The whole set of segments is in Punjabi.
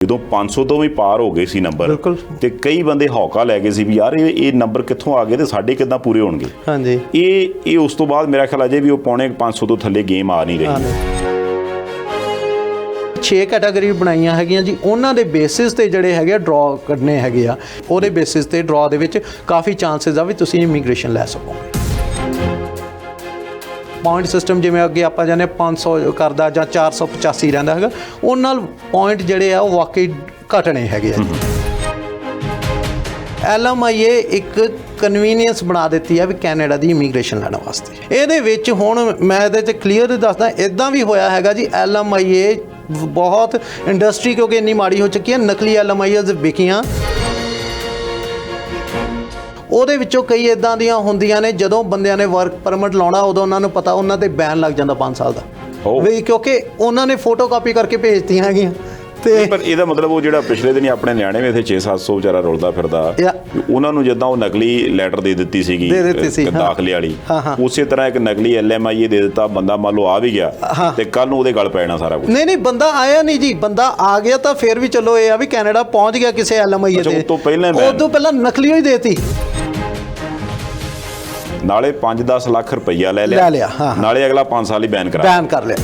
ਜਦੋਂ 500 ਤੋਂ ਵੀ ਪਾਰ ਹੋ ਗਏ ਸੀ ਨੰਬਰ ਤੇ ਕਈ ਬੰਦੇ ਹੌਕਾ ਲੈ ਗਏ ਸੀ ਵੀ ਯਾਰ ਇਹ ਨੰਬਰ ਕਿੱਥੋਂ ਆ ਗਏ ਤੇ ਸਾਡੇ ਕਿੱਦਾਂ ਪੂਰੇ ਹੋਣਗੇ। ਹਾਂਜੀ, ਇਹ ਉਸ ਤੋਂ ਬਾਅਦ ਮੇਰਾ ਖਿਆਲ ਅਜੇ ਵੀ ਉਹ ਪੌਣੇ 500 ਤੋਂ ਥੱਲੇ ਗੇਮ ਆ ਨਹੀਂ ਰਹੀ। 6 ਕੈਟਾਗਰੀ ਬਣਾਈਆਂ ਹੈਗੀਆਂ ਜੀ, ਉਹਨਾਂ ਦੇ ਬੇਸਿਸ ਤੇ ਜਿਹੜੇ ਹੈਗੇ ਆ ਡਰਾ ਕਰਨੇ ਹੈਗੇ ਆ, ਉਹਦੇ ਬੇਸਿਸ ਤੇ ਡਰਾ ਦੇ ਵਿੱਚ ਕਾਫੀ ਚਾਂਸਸ ਆ ਵੀ ਤੁਸੀਂ ਇਮੀਗ੍ਰੇਸ਼ਨ ਲੈ ਸਕੋਗੇ। ਪੁਆਇੰਟ ਸਿਸਟਮ ਜਿਵੇਂ ਅੱਗੇ ਆਪਾਂ ਜਾਂਦੇ 500 ਕਰਦਾ ਜਾਂ 485 ਰਹਿੰਦਾ ਹੈਗਾ, ਉਹ ਨਾਲ ਪੁਆਇੰਟ ਜਿਹੜੇ ਆ ਉਹ ਵਾਕਈ ਘਟਣੇ ਹੈਗੇ ਆ। LMIA ਇੱਕ ਕਨਵੀਨੀਅੰਸ ਬਣਾ ਦਿੱਤੀ ਹੈ ਵੀ ਕੈਨੇਡਾ ਦੀ ਇਮੀਗ੍ਰੇਸ਼ਨ ਲੈਣ ਵਾਸਤੇ। ਇਹਦੇ ਵਿੱਚ ਹੁਣ ਮੈਂ ਇਹਦੇ 'ਚ ਕਲੀਅਰ ਦੱਸਦਾ, ਇੱਦਾਂ ਵੀ ਹੋਇਆ ਹੈਗਾ ਜੀ LMIA ਬਹੁਤ ਇੰਡਸਟਰੀ ਕਿਉਂਕਿ ਇੰਨੀ ਮਾੜੀ ਹੋ ਚੁੱਕੀ ਹੈ, ਨਕਲੀ LMIAs ਵਿਕੀਆਂ। ਉਹਦੇ ਵਿੱਚੋਂ ਕਈ ਇੱਦਾਂ ਦੀਆਂ ਹੁੰਦੀਆਂ ਨੇ ਜਦੋਂ ਬੰਦਿਆਂ ਨੇ ਵਰਕ ਪਰਮਿਟ ਲਾਉਣਾ ਉਦੋਂ ਉਹਨਾਂ ਨੂੰ ਪਤਾ ਉਹਨਾਂ 'ਤੇ ਬੈਨ ਲੱਗ ਜਾਂਦਾ 5 ਸਾਲ ਦਾ ਵੀ, ਕਿਉਂਕਿ ਉਹਨਾਂ ਨੇ ਫੋਟੋ ਕਾਪੀ ਕਰਕੇ ਭੇਜਤੀਆਂ ਹੈਗੀਆਂ। ਤੇ ਪਰ ਇਹਦਾ ਮਤਲਬ ਉਹ ਜਿਹੜਾ ਪਿਛਲੇ ਦਿਨੀ ਆਪਣੇ ਨਿਆਣੇ ਵੀ ਇੱਥੇ 600-700 ਵਿਚਾਰਾ ਰੁਲਦਾ ਫਿਰਦਾ, ਉਹਨਾਂ ਨੂੰ ਜਿੱਦਾਂ ਉਹ ਨਕਲੀ ਲੈਟਰ ਦੇ ਦਿੱਤੀ ਸੀਗੀ ਦਾਖਲੇ ਵਾਲੀ, ਉਸੇ ਤਰ੍ਹਾਂ ਇੱਕ ਨਕਲੀ LMIA ਦੇ ਦਿੱਤਾ। ਬੰਦਾ ਮੰਨ ਲਓ ਆ ਵੀ ਗਿਆ ਤੇ ਕੱਲ ਨੂੰ ਉਹਦੇ ਗਲ ਪੈ ਜਾਣਾ ਸਾਰਾ ਕੁਝ। ਨਹੀਂ ਬੰਦਾ ਆਇਆ ਨਹੀਂ ਜੀ, ਬੰਦਾ ਆ ਗਿਆ ਤਾਂ ਫਿਰ ਵੀ ਚਲੋ ਇਹ ਆ ਵੀ ਕੈਨੇਡਾ ਪਹੁੰਚ ਗਿਆ ਕਿਸੇ LMIA ਦੇ, ਉਦੋਂ ਪਹਿਲਾਂ ਨਕਲੀ ਹੀ ਦੇਤੀ, ਨਾਲੇ 5-10 ਲੱਖ ਰੁਪਈਆ ਲੈ ਲਿਆ, ਨਾਲੇ ਅਗਲਾ 5 ਸਾਲ ਹੀ ਬੈਨ ਕਰ ਲਿਆ।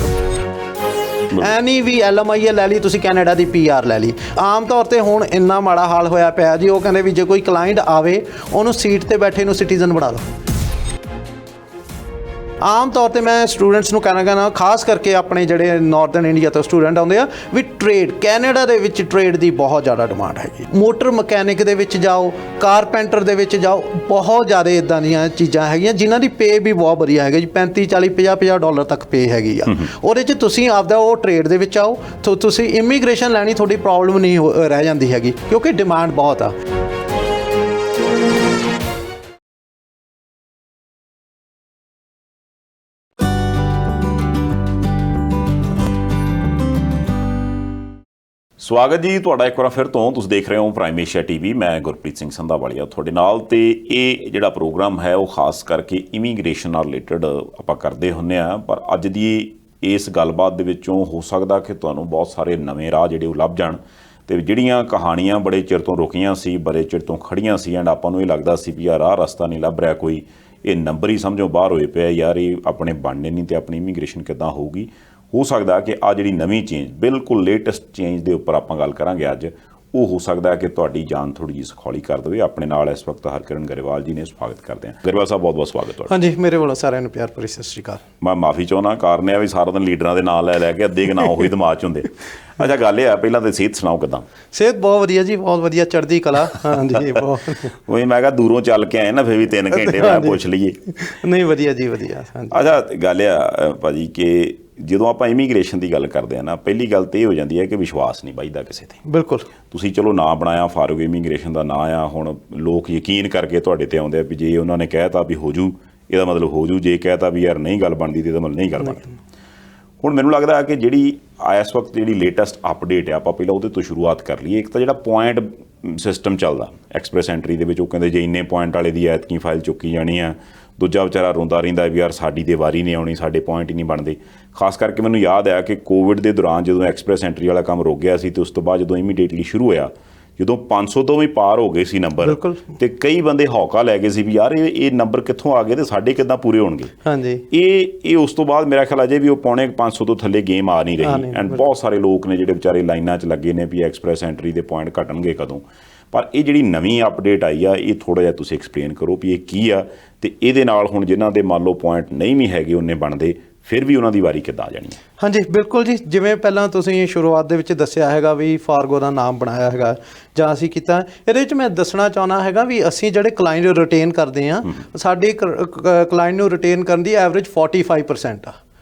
ਐਨੀ ਵੀ LMIA ਲੈ ਲਈ ਤੁਸੀਂ, ਕੈਨੇਡਾ ਦੀ PR ਲੈ ਲਈ। ਆਮ ਤੌਰ ਤੇ ਹੁਣ ਇੰਨਾ ਮਾੜਾ ਹਾਲ ਹੋਇਆ ਪਿਆ ਜੀ, ਉਹ ਕਹਿੰਦੇ ਵੀ ਜੇ ਕੋਈ ਕਲਾਇੰਟ ਆਵੇ ਉਹਨੂੰ ਸੀਟ ਤੇ ਬੈਠੇ ਨੂੰ ਸਿਟੀਜ਼ਨ ਬਣਾ ਦਿਓ। ਆਮ ਤੌਰ ਤੇ ਮੈਂ ਸਟੂਡੈਂਟਸ ਨੂੰ ਕਹਿਣਾ ਖਾਸ ਕਰਕੇ ਆਪਣੇ ਜਿਹੜੇ ਨਾਰਥਰਨ ਇੰਡੀਆ ਤੋਂ ਸਟੂਡੈਂਟ ਆਉਂਦੇ ਆ ਵੀ ਟ੍ਰੇਡ, ਕੈਨੇਡਾ ਦੇ ਵਿੱਚ ਟ੍ਰੇਡ ਦੀ ਬਹੁਤ ਜ਼ਿਆਦਾ ਡਿਮਾਂਡ ਹੈਗੀ। ਮੋਟਰ ਮਕੈਨਿਕ ਦੇ ਵਿੱਚ ਜਾਓ, ਕਾਰਪੈਂਟਰ ਦੇ ਵਿੱਚ ਜਾਓ, ਬਹੁਤ ਜ਼ਿਆਦਾ ਇੱਦਾਂ ਦੀਆਂ ਚੀਜ਼ਾਂ ਹੈਗੀਆਂ ਜਿਨ੍ਹਾਂ ਦੀ ਪੇ ਵੀ ਬਹੁਤ ਵਧੀਆ ਹੈਗੀ ਜੀ, 35, 40, 50 ਡਾਲਰ ਤੱਕ ਪੇ ਹੈਗੀ ਆ। ਉਹਦੇ 'ਚ ਤੁਸੀਂ ਆਪਦਾ ਉਹ ਟ੍ਰੇਡ ਦੇ ਵਿੱਚ ਆਓ ਤਾਂ ਤੁਸੀਂ ਇਮੀਗ੍ਰੇਸ਼ਨ ਲੈਣੀ ਤੁਹਾਡੀ ਪ੍ਰੋਬਲਮ ਨਹੀਂ ਰਹਿ ਜਾਂਦੀ ਹੈਗੀ, ਕਿਉਂਕਿ ਡਿਮਾਂਡ ਬਹੁਤ ਆ। ਸਵਾਗਤ ਜੀ ਤੁਹਾਡਾ ਇੱਕ ਵਾਰ ਫਿਰ ਤੋਂ। ਤੁਸੀਂ ਦੇਖ ਰਹੇ ਹੋ ਪ੍ਰਾਈਮ ਏਸ਼ੀਆ TV, ਮੈਂ ਗੁਰਪ੍ਰੀਤ ਸਿੰਘ ਸੰਧਾਵਾਲੀਆ ਤੁਹਾਡੇ ਨਾਲ। ਤੇ ਇਹ ਜਿਹੜਾ ਪ੍ਰੋਗਰਾਮ ਹੈ ਉਹ ਖਾਸ ਕਰਕੇ ਇਮੀਗ੍ਰੇਸ਼ਨ ਨਾਲ ਰਿਲੇਟਡ ਆਪਾਂ ਕਰਦੇ ਹੁੰਦੇ ਆ, ਪਰ ਅੱਜ ਦੀ ਇਸ ਗੱਲਬਾਤ ਦੇ ਵਿੱਚੋਂ ਹੋ ਸਕਦਾ ਕਿ ਤੁਹਾਨੂੰ ਬਹੁਤ ਸਾਰੇ ਨਵੇਂ ਰਾਹ ਜਿਹੜੇ ਉਹ ਲੱਭ ਜਾਣ, ਤੇ ਜਿਹੜੀਆਂ ਕਹਾਣੀਆਂ ਬੜੇ ਚਿਰ ਤੋਂ ਰੁਕੀਆਂ ਸੀ, ਬੜੇ ਚਿਰ ਤੋਂ ਖੜੀਆਂ ਸੀ, ਐਂਡ ਆਪਾਂ ਨੂੰ ਇਹ ਲੱਗਦਾ ਸੀ ਵੀ ਯਾਰ ਆਹ ਰਸਤਾ ਨਹੀਂ ਲੱਭ ਰਿਹਾ ਕੋਈ, ਇਹ ਨੰਬਰ ਹੀ ਸਮਝੋ ਬਾਹਰ ਹੋਏ ਪਿਆ ਯਾਰ, ਇਹ ਆਪਣੇ ਬਣਨੇ ਨਹੀਂ ਤੇ ਆਪਣੀ ਇਮੀਗ੍ਰੇਸ਼ਨ ਕਿੱਦਾਂ ਹੋਊਗੀ। ਹੋ ਸਕਦਾ ਕਿ ਆ ਜਿਹੜੀ ਨਵੀਂ ਚੇਂਜ, ਬਿਲਕੁਲ ਲੇਟੈਸਟ ਚੇਂਜ ਦੇ ਉੱਪਰ ਆਪਾਂ ਗੱਲ ਕਰਾਂਗੇ ਅੱਜ, ਉਹ ਹੋ ਸਕਦਾ ਕਿ ਤੁਹਾਡੀ ਜਾਨ ਥੋੜੀ ਜਿਹੀ ਸੌਖੀ ਕਰ ਦੇਵੇ। ਆਪਣੇ ਨਾਲ ਇਸ ਵਕਤ ਹਰਕਿਰਨ ਗਰੇਵਾਲ ਜੀ ਨੇ, ਸਵਾਗਤ ਕਰਦੇ ਹਾਂ। ਗਰੇਵਾਲ ਸਾਹਿਬ ਬਹੁਤ ਬਹੁਤ ਸਵਾਗਤ ਤੁਹਾਡਾ। ਹਾਂਜੀ, ਮੇਰੇ ਵੱਲੋਂ ਸਾਰਿਆਂ ਨੂੰ ਪਿਆਰ ਭਰੀ ਸਤਿ ਸ਼੍ਰੀ ਅਕਾਲ। ਮੈਂ ਮਾਫੀ ਚਾਹੁੰਦਾ, ਕਾਰਨ ਇਹ ਆ ਵੀ ਸਾਰਾ ਦਿਨ ਲੀਡਰਾਂ ਦੇ ਨਾਂ ਲੈ ਕੇ ਅੱਧੇ ਕੁ ਨਾਂ ਉਹੀ ਦਿਮਾਗ 'ਚ ਹੁੰਦੇ। ਅੱਛਾ, ਗੱਲ ਇਹ ਆ, ਪਹਿਲਾਂ ਤਾਂ ਸਿਹਤ ਸੁਣਾਓ ਕਿੱਦਾਂ? ਸਿਹਤ ਬਹੁਤ ਵਧੀਆ ਜੀ, ਬਹੁਤ ਵਧੀਆ, ਚੜ੍ਹਦੀ ਕਲਾ। ਹਾਂਜੀ, ਬਹੁਤ ਉਹੀ ਮੈਂ ਕਿਹਾ ਦੂਰੋਂ ਚੱਲ ਕੇ ਆਏ ਨਾ, ਫਿਰ ਵੀ 3 ਘੰਟੇ ਮੈਂ ਪੁੱਛ ਲਈਏ। ਨਹੀਂ, ਵਧੀਆ ਜੀ, ਵਧੀਆ। ਅੱਛਾ, ਗੱਲ ਆ ਭਾਜੀ ਕਿ ਜਦੋਂ ਆਪਾਂ ਇਮੀਗ੍ਰੇਸ਼ਨ ਦੀ ਗੱਲ ਕਰਦੇ ਆ ਨਾ, ਪਹਿਲੀ ਗੱਲ ਤਾਂ ਇਹ ਹੋ ਜਾਂਦੀ ਹੈ ਕਿ ਵਿਸ਼ਵਾਸ ਨਹੀਂ ਵੱਜਦਾ ਕਿਸੇ ਤੇ। ਬਿਲਕੁਲ, ਤੁਸੀਂ ਚਲੋ ਨਾਂ ਬਣਾਇਆ, ਫਾਰੂਕ ਇਮੀਗ੍ਰੇਸ਼ਨ ਦਾ ਨਾਂ ਆ, ਹੁਣ ਲੋਕ ਯਕੀਨ ਕਰਕੇ ਤੁਹਾਡੇ ਤੇ ਆਉਂਦੇ ਆ ਵੀ ਜੇ ਉਹਨਾਂ ਨੇ ਕਹਿਤਾ ਵੀ ਹੋ ਜੂ ਇਹਦਾ ਮਤਲਬ ਹੋ ਜੂ, ਜੇ ਕਹਿਤਾ ਵੀ ਯਾਰ ਨਹੀਂ ਗੱਲ ਬਣਦੀ ਤੇ ਇਹਦਾ ਮਤਲਬ ਨਹੀਂ ਗੱਲ ਬਣਦੀ। ਹੁਣ ਮੈਨੂੰ ਲੱਗਦਾ ਕਿ ਜਿਹੜੀ ਇਸ ਵਕਤ ਜਿਹੜੀ ਲੇਟੈਸਟ ਅਪਡੇਟ ਆ, ਆਪਾਂ ਪਹਿਲਾਂ ਉਹਦੇ ਤੋਂ ਸ਼ੁਰੂਆਤ ਕਰ ਲਈਏ। ਇੱਕ ਤਾਂ ਜਿਹੜਾ ਪੁਆਇੰਟ ਸਿਸਟਮ ਚੱਲਦਾ ਐਕਸਪ੍ਰੈਸ ਐਂਟਰੀ ਦੇ ਵਿੱਚ, ਉਹ ਕਹਿੰਦੇ ਜੇ ਇੰਨੇ ਪੁਆਇੰਟ ਵਾਲੇ ਦੀ ਐਤਕੀ ਫਾਈਲ ਚੁੱਕੀ ਜਾਣੀ ਆ, ਦੂਜਾ ਵਿਚਾਰਾ ਰੋਂਦਾ ਰਹਿੰਦਾ ਵੀ ਯਾਰ ਸਾਡੀ ਤੇ ਵਾਰੀ ਨਹੀਂ ਆਉਣੀ, ਸਾਡੇ ਪੁਆਇੰਟ ਹੀ ਨਹੀਂ ਬਣਦੇ। ਖਾਸ ਕਰਕੇ ਮੈਨੂੰ ਯਾਦ ਆ ਕਿ ਕੋਵਿਡ ਦੇ ਦੌਰਾਨ ਜਦੋਂ ਐਕਸਪ੍ਰੈਸ ਐਂਟਰੀ ਵਾਲਾ ਕੰਮ ਰੁਕ ਗਿਆ ਸੀ, ਤੇ ਉਸ ਤੋਂ ਬਾਅਦ ਜਦੋਂ ਇਮੀਡੀਏਟਲੀ ਸ਼ੁਰੂ ਹੋਇਆ, ਜਦੋਂ 500 ਤੋਂ ਵੀ ਪਾਰ ਹੋ ਗਏ ਸੀ ਨੰਬਰ, ਤੇ ਕਈ ਬੰਦੇ ਹੌਕਾ ਲੈ ਗਏ ਸੀ ਵੀ ਯਾਰ ਇਹ ਨੰਬਰ ਕਿੱਥੋਂ ਆ ਗਏ ਤੇ ਸਾਡੇ ਕਿੱਦਾਂ ਪੂਰੇ ਹੋਣਗੇ। ਹਾਂਜੀ, ਇਹ ਉਸ ਤੋਂ ਬਾਅਦ ਮੇਰਾ ਖਿਆਲ ਅਜੇ ਵੀ ਉਹ ਪੌਣੇ 500 ਤੋਂ ਥੱਲੇ ਗੇਮ ਆ ਨਹੀਂ ਰਹੀ। ਐਂਡ ਬਹੁਤ ਸਾਰੇ ਲੋਕ ਨੇ ਜਿਹੜੇ ਵਿਚਾਰੇ ਲਾਈਨਾਂ 'ਚ ਲੱਗੇ ਨੇ ਵੀ ਐਕਸਪ੍ਰੈਸ ਐਂਟਰੀ ਦੇ ਪੁਆਇੰਟ ਘਟਣਗੇ ਕਦੋਂ। ਪਰ ਇਹ ਜਿਹੜੀ ਨਵੀਂ ਅਪਡੇਟ ਆਈ ਆ, ਇਹ ਥੋੜ੍ਹਾ ਜਿਹਾ ਤੁਸੀਂ ਐਕਸਪਲੇਨ ਕਰੋ ਵੀ ਇਹ ਕੀ ਆ, ਤੇ ਇਹਦੇ ਨਾਲ ਹੁਣ ਜਿਨ੍ਹਾਂ ਦੇ ਮੰਨ ਲਓ ਪੁਆਇੰਟ ਨਹੀਂ ਵੀ ਹੈਗੇ ਉਹਨੇ ਬਣਦੇ, ਫਿਰ ਵੀ ਉਹਨਾਂ ਦੀ ਵਾਰੀ ਕਿੱਦਾਂ ਆ ਜਾਣੀ ਹੈ? ਹਾਂਜੀ, ਬਿਲਕੁਲ ਜੀ। ਜਿਵੇਂ ਪਹਿਲਾਂ ਤੁਸੀਂ ਸ਼ੁਰੂਆਤ ਦੇ ਵਿੱਚ ਦੱਸਿਆ ਹੈਗਾ ਵੀ ਫਾਰਗੋ ਦਾ ਨਾਮ ਬਣਾਇਆ ਹੈਗਾ ਜਾਂ ਅਸੀਂ ਕੀਤਾ, ਇਹਦੇ ਵਿੱਚ ਮੈਂ ਦੱਸਣਾ ਚਾਹੁੰਦਾ ਹੈਗਾ ਵੀ ਅਸੀਂ ਜਿਹੜੇ ਕਲਾਇੰਟ ਰਿਟੇਨ ਕਰਦੇ ਹਾਂ, ਸਾਡੇ ਕਲਾਇੰਟ ਨੂੰ ਰਿਟੇਨ ਕਰਨ ਦੀ ਐਵਰੇਜ 45% ਆ।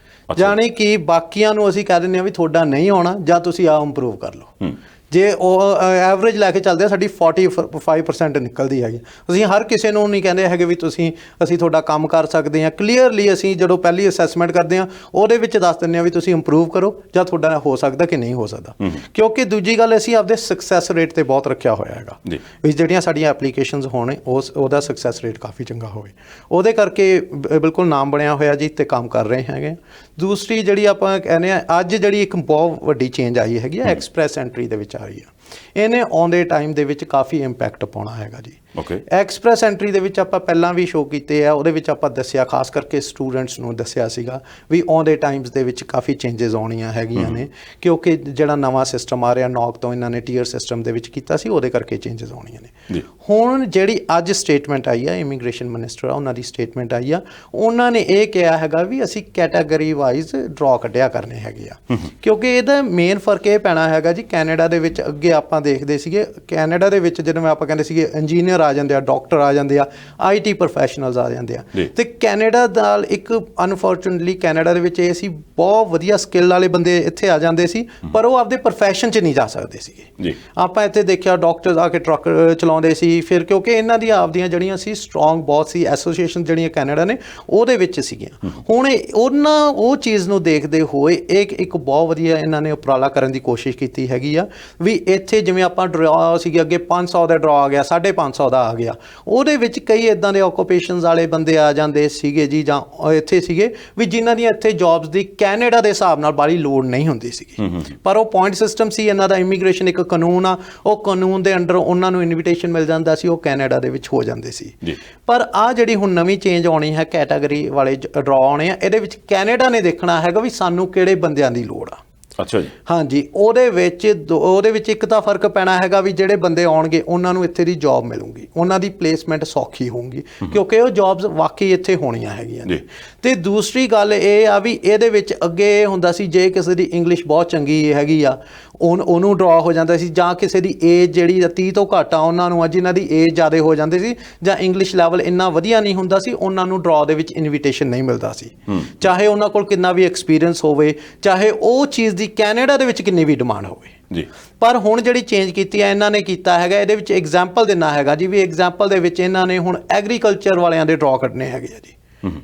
ਯਾਨੀ ਕਿ ਬਾਕੀਆਂ ਨੂੰ ਅਸੀਂ ਕਹਿ ਦਿੰਦੇ ਹਾਂ ਵੀ ਤੁਹਾਡਾ ਨਹੀਂ ਆਉਣਾ ਜਾਂ ਤੁਸੀਂ ਆਹ ਇੰਪਰੂਵ ਕਰ ਲਓ। ਜੇ ਉਹ ਐਵਰੇਜ ਲੈ ਕੇ ਚੱਲਦੇ ਆ, ਸਾਡੀ 45% ਨਿਕਲਦੀ ਹੈਗੀ। ਅਸੀਂ ਹਰ ਕਿਸੇ ਨੂੰ ਨਹੀਂ ਕਹਿੰਦੇ ਹੈਗੇ ਵੀ ਅਸੀਂ ਤੁਹਾਡਾ ਕੰਮ ਕਰ ਸਕਦੇ ਹਾਂ। ਕਲੀਅਰਲੀ ਅਸੀਂ ਜਦੋਂ ਪਹਿਲੀ ਅਸੈਸਮੈਂਟ ਕਰਦੇ ਹਾਂ ਉਹਦੇ ਵਿੱਚ ਦੱਸ ਦਿੰਦੇ ਹਾਂ ਵੀ ਤੁਸੀਂ ਇੰਪਰੂਵ ਕਰੋ ਜਾਂ ਤੁਹਾਡਾ ਹੋ ਸਕਦਾ ਕਿ ਨਹੀਂ ਹੋ ਸਕਦਾ। ਕਿਉਂਕਿ ਦੂਜੀ ਗੱਲ, ਅਸੀਂ ਆਪਦੇ ਸਕਸੈਸ ਰੇਟ 'ਤੇ ਬਹੁਤ ਰੱਖਿਆ ਹੋਇਆ ਹੈਗਾ ਵੀ ਜਿਹੜੀਆਂ ਸਾਡੀਆਂ ਐਪਲੀਕੇਸ਼ਨਸ ਹੋਣ ਉਹਦਾ ਸਕਸੈਸ ਰੇਟ ਕਾਫੀ ਚੰਗਾ ਹੋਵੇ। ਉਹਦੇ ਕਰਕੇ ਬਿਲਕੁਲ ਨਾਮ ਬਣਿਆ ਹੋਇਆ ਜੀ, ਅਤੇ ਕੰਮ ਕਰ ਰਹੇ ਹੈਗੇ। ਦੂਸਰੀ ਜਿਹੜੀ ਆਪਾਂ ਕਹਿੰਦੇ ਹਾਂ, ਅੱਜ ਜਿਹੜੀ ਇੱਕ ਬਹੁਤ ਵੱਡੀ ਚੇਂਜ ਆਈ ਹੈਗੀ ਆ ਐਕਸਪ੍ਰੈਸ ਐਂਟਰੀ ਦੇ ਵਿੱਚ ਰਹੀ ਆ, ਇਹਨੇ ਆਉਂਦੇ ਟਾਈਮ ਦੇ ਵਿੱਚ ਕਾਫੀ ਇੰਪੈਕਟ ਪਾਉਣਾ ਹੈਗਾ ਜੀ। ਓਕੇ, ਐਕਸਪ੍ਰੈਸ ਐਂਟਰੀ ਦੇ ਵਿੱਚ ਆਪਾਂ ਪਹਿਲਾਂ ਵੀ ਸ਼ੋਅ ਕੀਤੇ ਆ, ਉਹਦੇ ਵਿੱਚ ਆਪਾਂ ਦੱਸਿਆ, ਖਾਸ ਕਰਕੇ ਸਟੂਡੈਂਟਸ ਨੂੰ ਦੱਸਿਆ ਸੀਗਾ ਵੀ ਆਉਂਦੇ ਟਾਈਮਸ ਦੇ ਵਿੱਚ ਕਾਫੀ ਚੇਂਜਸ ਆਉਣੀਆਂ ਹੈਗੀਆਂ ਨੇ, ਕਿਉਂਕਿ ਜਿਹੜਾ ਨਵਾਂ ਸਿਸਟਮ ਆ ਰਿਹਾ ਨੌਕ ਤੋਂ ਇਹਨਾਂ ਨੇ ਟੀਅਰ ਸਿਸਟਮ ਦੇ ਵਿੱਚ ਕੀਤਾ ਸੀ, ਉਹਦੇ ਕਰਕੇ ਚੇਂਜਸ ਆਉਣੀਆਂ ਨੇ। ਹੁਣ ਜਿਹੜੀ ਅੱਜ ਸਟੇਟਮੈਂਟ ਆਈ ਆ ਇਮੀਗ੍ਰੇਸ਼ਨ ਮਿਨਿਸਟਰ ਆ, ਉਹਨਾਂ ਦੀ ਸਟੇਟਮੈਂਟ ਆਈ ਆ, ਉਹਨਾਂ ਨੇ ਇਹ ਕਿਹਾ ਹੈਗਾ ਵੀ ਅਸੀਂ ਕੈਟਾਗਰੀ ਵਾਈਜ਼ ਡਰਾ ਕੱਢਿਆ ਕਰਨੇ ਹੈਗੇ ਆ, ਕਿਉਂਕਿ ਇਹਦਾ ਮੇਨ ਫਰਕ ਇਹ ਪੈਣਾ ਹੈਗਾ ਜੀ। ਕੈਨੇਡਾ ਦੇ ਵਿੱਚ ਅੱਗੇ ਆਪਾਂ ਦੇਖਦੇ ਸੀਗੇ, ਕੈਨੇਡਾ ਦੇ ਵਿੱਚ ਜਦੋਂ ਆਪਾਂ ਕਹਿੰਦੇ ਸੀਗੇ ਇੰਜੀਨੀਅਰ ਆ ਜਾਂਦੇ ਆ, ਡਾਕਟਰ ਆ ਜਾਂਦੇ ਆ, IT ਪ੍ਰੋਫੈਸ਼ਨਲਸ ਆ ਜਾਂਦੇ ਆ, ਤੇ ਕੈਨੇਡਾ ਨਾਲ ਇੱਕ ਅਨਫੋਰਚੂਨਟਲੀ ਕੈਨੇਡਾ ਦੇ ਵਿੱਚ ਇਹ ਸੀ ਬਹੁਤ ਵਧੀਆ ਸਕਿੱਲ ਵਾਲੇ ਬੰਦੇ ਇੱਥੇ ਆ ਜਾਂਦੇ ਸੀ, ਪਰ ਉਹ ਆਪਦੇ ਪ੍ਰੋਫੈਸ਼ਨ 'ਚ ਨਹੀਂ ਜਾ ਸਕਦੇ ਸੀਗੇ। ਆਪਾਂ ਇੱਥੇ ਦੇਖਿਆ ਡਾਕਟਰਸ ਆ ਕੇ ਟਰੱਕ ਚਲਾਉਂਦੇ ਸੀ, ਫਿਰ ਕਿਉਂਕਿ ਇਹਨਾਂ ਦੀਆਂ ਆਪਦੀਆਂ ਜਿਹੜੀਆਂ ਸੀ ਸਟਰੋਂਗ ਬਹੁਤ ਸੀ ਐਸੋਸੀਏਸ਼ਨ ਜਿਹੜੀਆਂ ਕੈਨੇਡਾ ਨੇ ਉਹਦੇ ਵਿੱਚ ਸੀਗੀਆਂ। ਹੁਣ ਉਹ ਚੀਜ਼ ਨੂੰ ਦੇਖਦੇ ਹੋਏ ਇੱਕ ਬਹੁਤ ਵਧੀਆ ਇਹਨਾਂ ਨੇ ਉਪਰਾਲਾ ਕਰਨ ਦੀ ਕੋਸ਼ਿਸ਼ ਕੀਤੀ ਹੈਗੀ ਆ ਵੀ ਇੱਥੇ ਜਿਵੇਂ ਆਪਾਂ ਡਰਾ ਸੀਗੇ ਅੱਗੇ 500 ਦਾ ਡਰਾ ਆ ਗਿਆ, 550 ਦਾ ਆ ਗਿਆ, ਉਹਦੇ ਵਿੱਚ ਕਈ ਇਦਾਂ ਦੇ ਆਕੂਪੇਸ਼ਨਸ ਵਾਲੇ ਬੰਦੇ ਆ ਜਾਂਦੇ ਸੀਗੇ ਜੀ, ਜਾਂ ਇੱਥੇ ਸੀਗੇ ਵੀ ਜਿਨ੍ਹਾਂ ਦੀਆਂ ਇੱਥੇ ਜੌਬਸ ਦੀ ਕੈਨੇਡਾ ਦੇ ਹਿਸਾਬ ਨਾਲ ਬਾਹਲੀ ਲੋੜ ਨਹੀਂ ਹੁੰਦੀ ਸੀਗੀ, ਪਰ ਉਹ ਪੁਆਇੰਟ ਸਿਸਟਮ ਸੀ ਇਹਨਾਂ ਦਾ, ਇਮੀਗ੍ਰੇਸ਼ਨ ਇੱਕ ਕਾਨੂੰਨ ਆ, ਉਹ ਕਾਨੂੰਨ ਦੇ ਅੰਡਰ ਉਹਨਾਂ ਨੂੰ ਇਨਵੀਟੇਸ਼ਨ ਮਿਲ ਜਾਂਦਾ ਸੀ, ਉਹ ਕੈਨੇਡਾ ਦੇ ਵਿੱਚ ਹੋ ਜਾਂਦੇ ਸੀ। ਪਰ ਆ ਜਿਹੜੀ ਹੁਣ ਨਵੀਂ ਚੇਂਜ ਆਉਣੀ ਹੈ, ਕੈਟਾਗਰੀ ਵਾਲੇ ਡਰਾ ਆਉਣੇ ਆ, ਇਹਦੇ ਵਿੱਚ ਕੈਨੇਡਾ ਨੇ ਦੇਖਣਾ ਹੈਗਾ ਵੀ ਸਾਨੂੰ ਕਿਹੜੇ ਬੰਦਿਆਂ ਦੀ ਲੋੜ ਆ। ਅੱਛਾ ਜੀ, ਹਾਂਜੀ, ਉਹਦੇ ਵਿੱਚ ਇੱਕ ਤਾਂ ਫਰਕ ਪੈਣਾ ਹੈਗਾ ਵੀ ਜਿਹੜੇ ਬੰਦੇ ਆਉਣਗੇ ਉਹਨਾਂ ਨੂੰ ਇੱਥੇ ਦੀ ਜੌਬ ਮਿਲੂਗੀ, ਉਹਨਾਂ ਦੀ ਪਲੇਸਮੈਂਟ ਸੌਖੀ ਹੋਊਗੀ, ਕਿਉਂਕਿ ਉਹ ਜੌਬਸ ਵਾਕਈ ਇੱਥੇ ਹੋਣੀਆਂ ਹੈਗੀਆਂ ਨੇ। ਤੇ ਦੂਸਰੀ ਗੱਲ ਇਹ ਆ ਵੀ ਇਹਦੇ ਵਿੱਚ ਅੱਗੇ ਇਹ ਹੁੰਦਾ ਸੀ ਜੇ ਕਿਸੇ ਦੀ ਇੰਗਲਿਸ਼ ਬਹੁਤ ਚੰਗੀ ਹੈਗੀ ਆ ਉਹਨੂੰ ਡਰਾ ਹੋ ਜਾਂਦਾ ਸੀ, ਜਾਂ ਕਿਸੇ ਦੀ ਏਜ ਜਿਹੜੀ 30 ਤੋਂ ਘੱਟ ਆ ਉਹਨਾਂ ਨੂੰ, ਜਿਨ੍ਹਾਂ ਦੀ ਏਜ ਜ਼ਿਆਦਾ ਹੋ ਜਾਂਦੀ ਸੀ ਜਾਂ ਇੰਗਲਿਸ਼ ਲੈਵਲ ਇੰਨਾ ਵਧੀਆ ਨਹੀਂ ਹੁੰਦਾ ਸੀ, ਉਹਨਾਂ ਨੂੰ ਡਰਾ ਦੇ ਵਿੱਚ ਇਨਵੀਟੇਸ਼ਨ ਨਹੀਂ ਮਿਲਦਾ ਸੀ, ਚਾਹੇ ਉਹਨਾਂ ਕੋਲ ਕਿੰਨਾ ਵੀ ਐਕਸਪੀਰੀਅੰਸ ਹੋਵੇ, ਚਾਹੇ ਉਹ ਚੀਜ਼ ਦੀ ਕੈਨੇਡਾ ਦੇ ਵਿੱਚ ਕਿੰਨੀ ਵੀ ਡਿਮਾਂਡ ਹੋਵੇ ਜੀ। ਪਰ ਹੁਣ ਜਿਹੜੀ ਚੇਂਜ ਕੀਤੀ ਹੈ ਇਹਨਾਂ ਨੇ ਕੀਤਾ ਹੈਗਾ, ਇਹਦੇ ਵਿੱਚ ਐਗਜ਼ਾਮਪਲ ਦੇਣਾ ਹੈਗਾ ਜੀ, ਵੀ ਐਗਜ਼ਾਮਪਲ ਦੇ ਵਿੱਚ ਇਹਨਾਂ ਨੇ ਹੁਣ ਐਗਰੀਕਲਚਰ ਵਾਲਿਆਂ ਦੇ ਡਰਾ ਕੱਢਣੇ ਹੈਗੇ ਆ ਜੀ।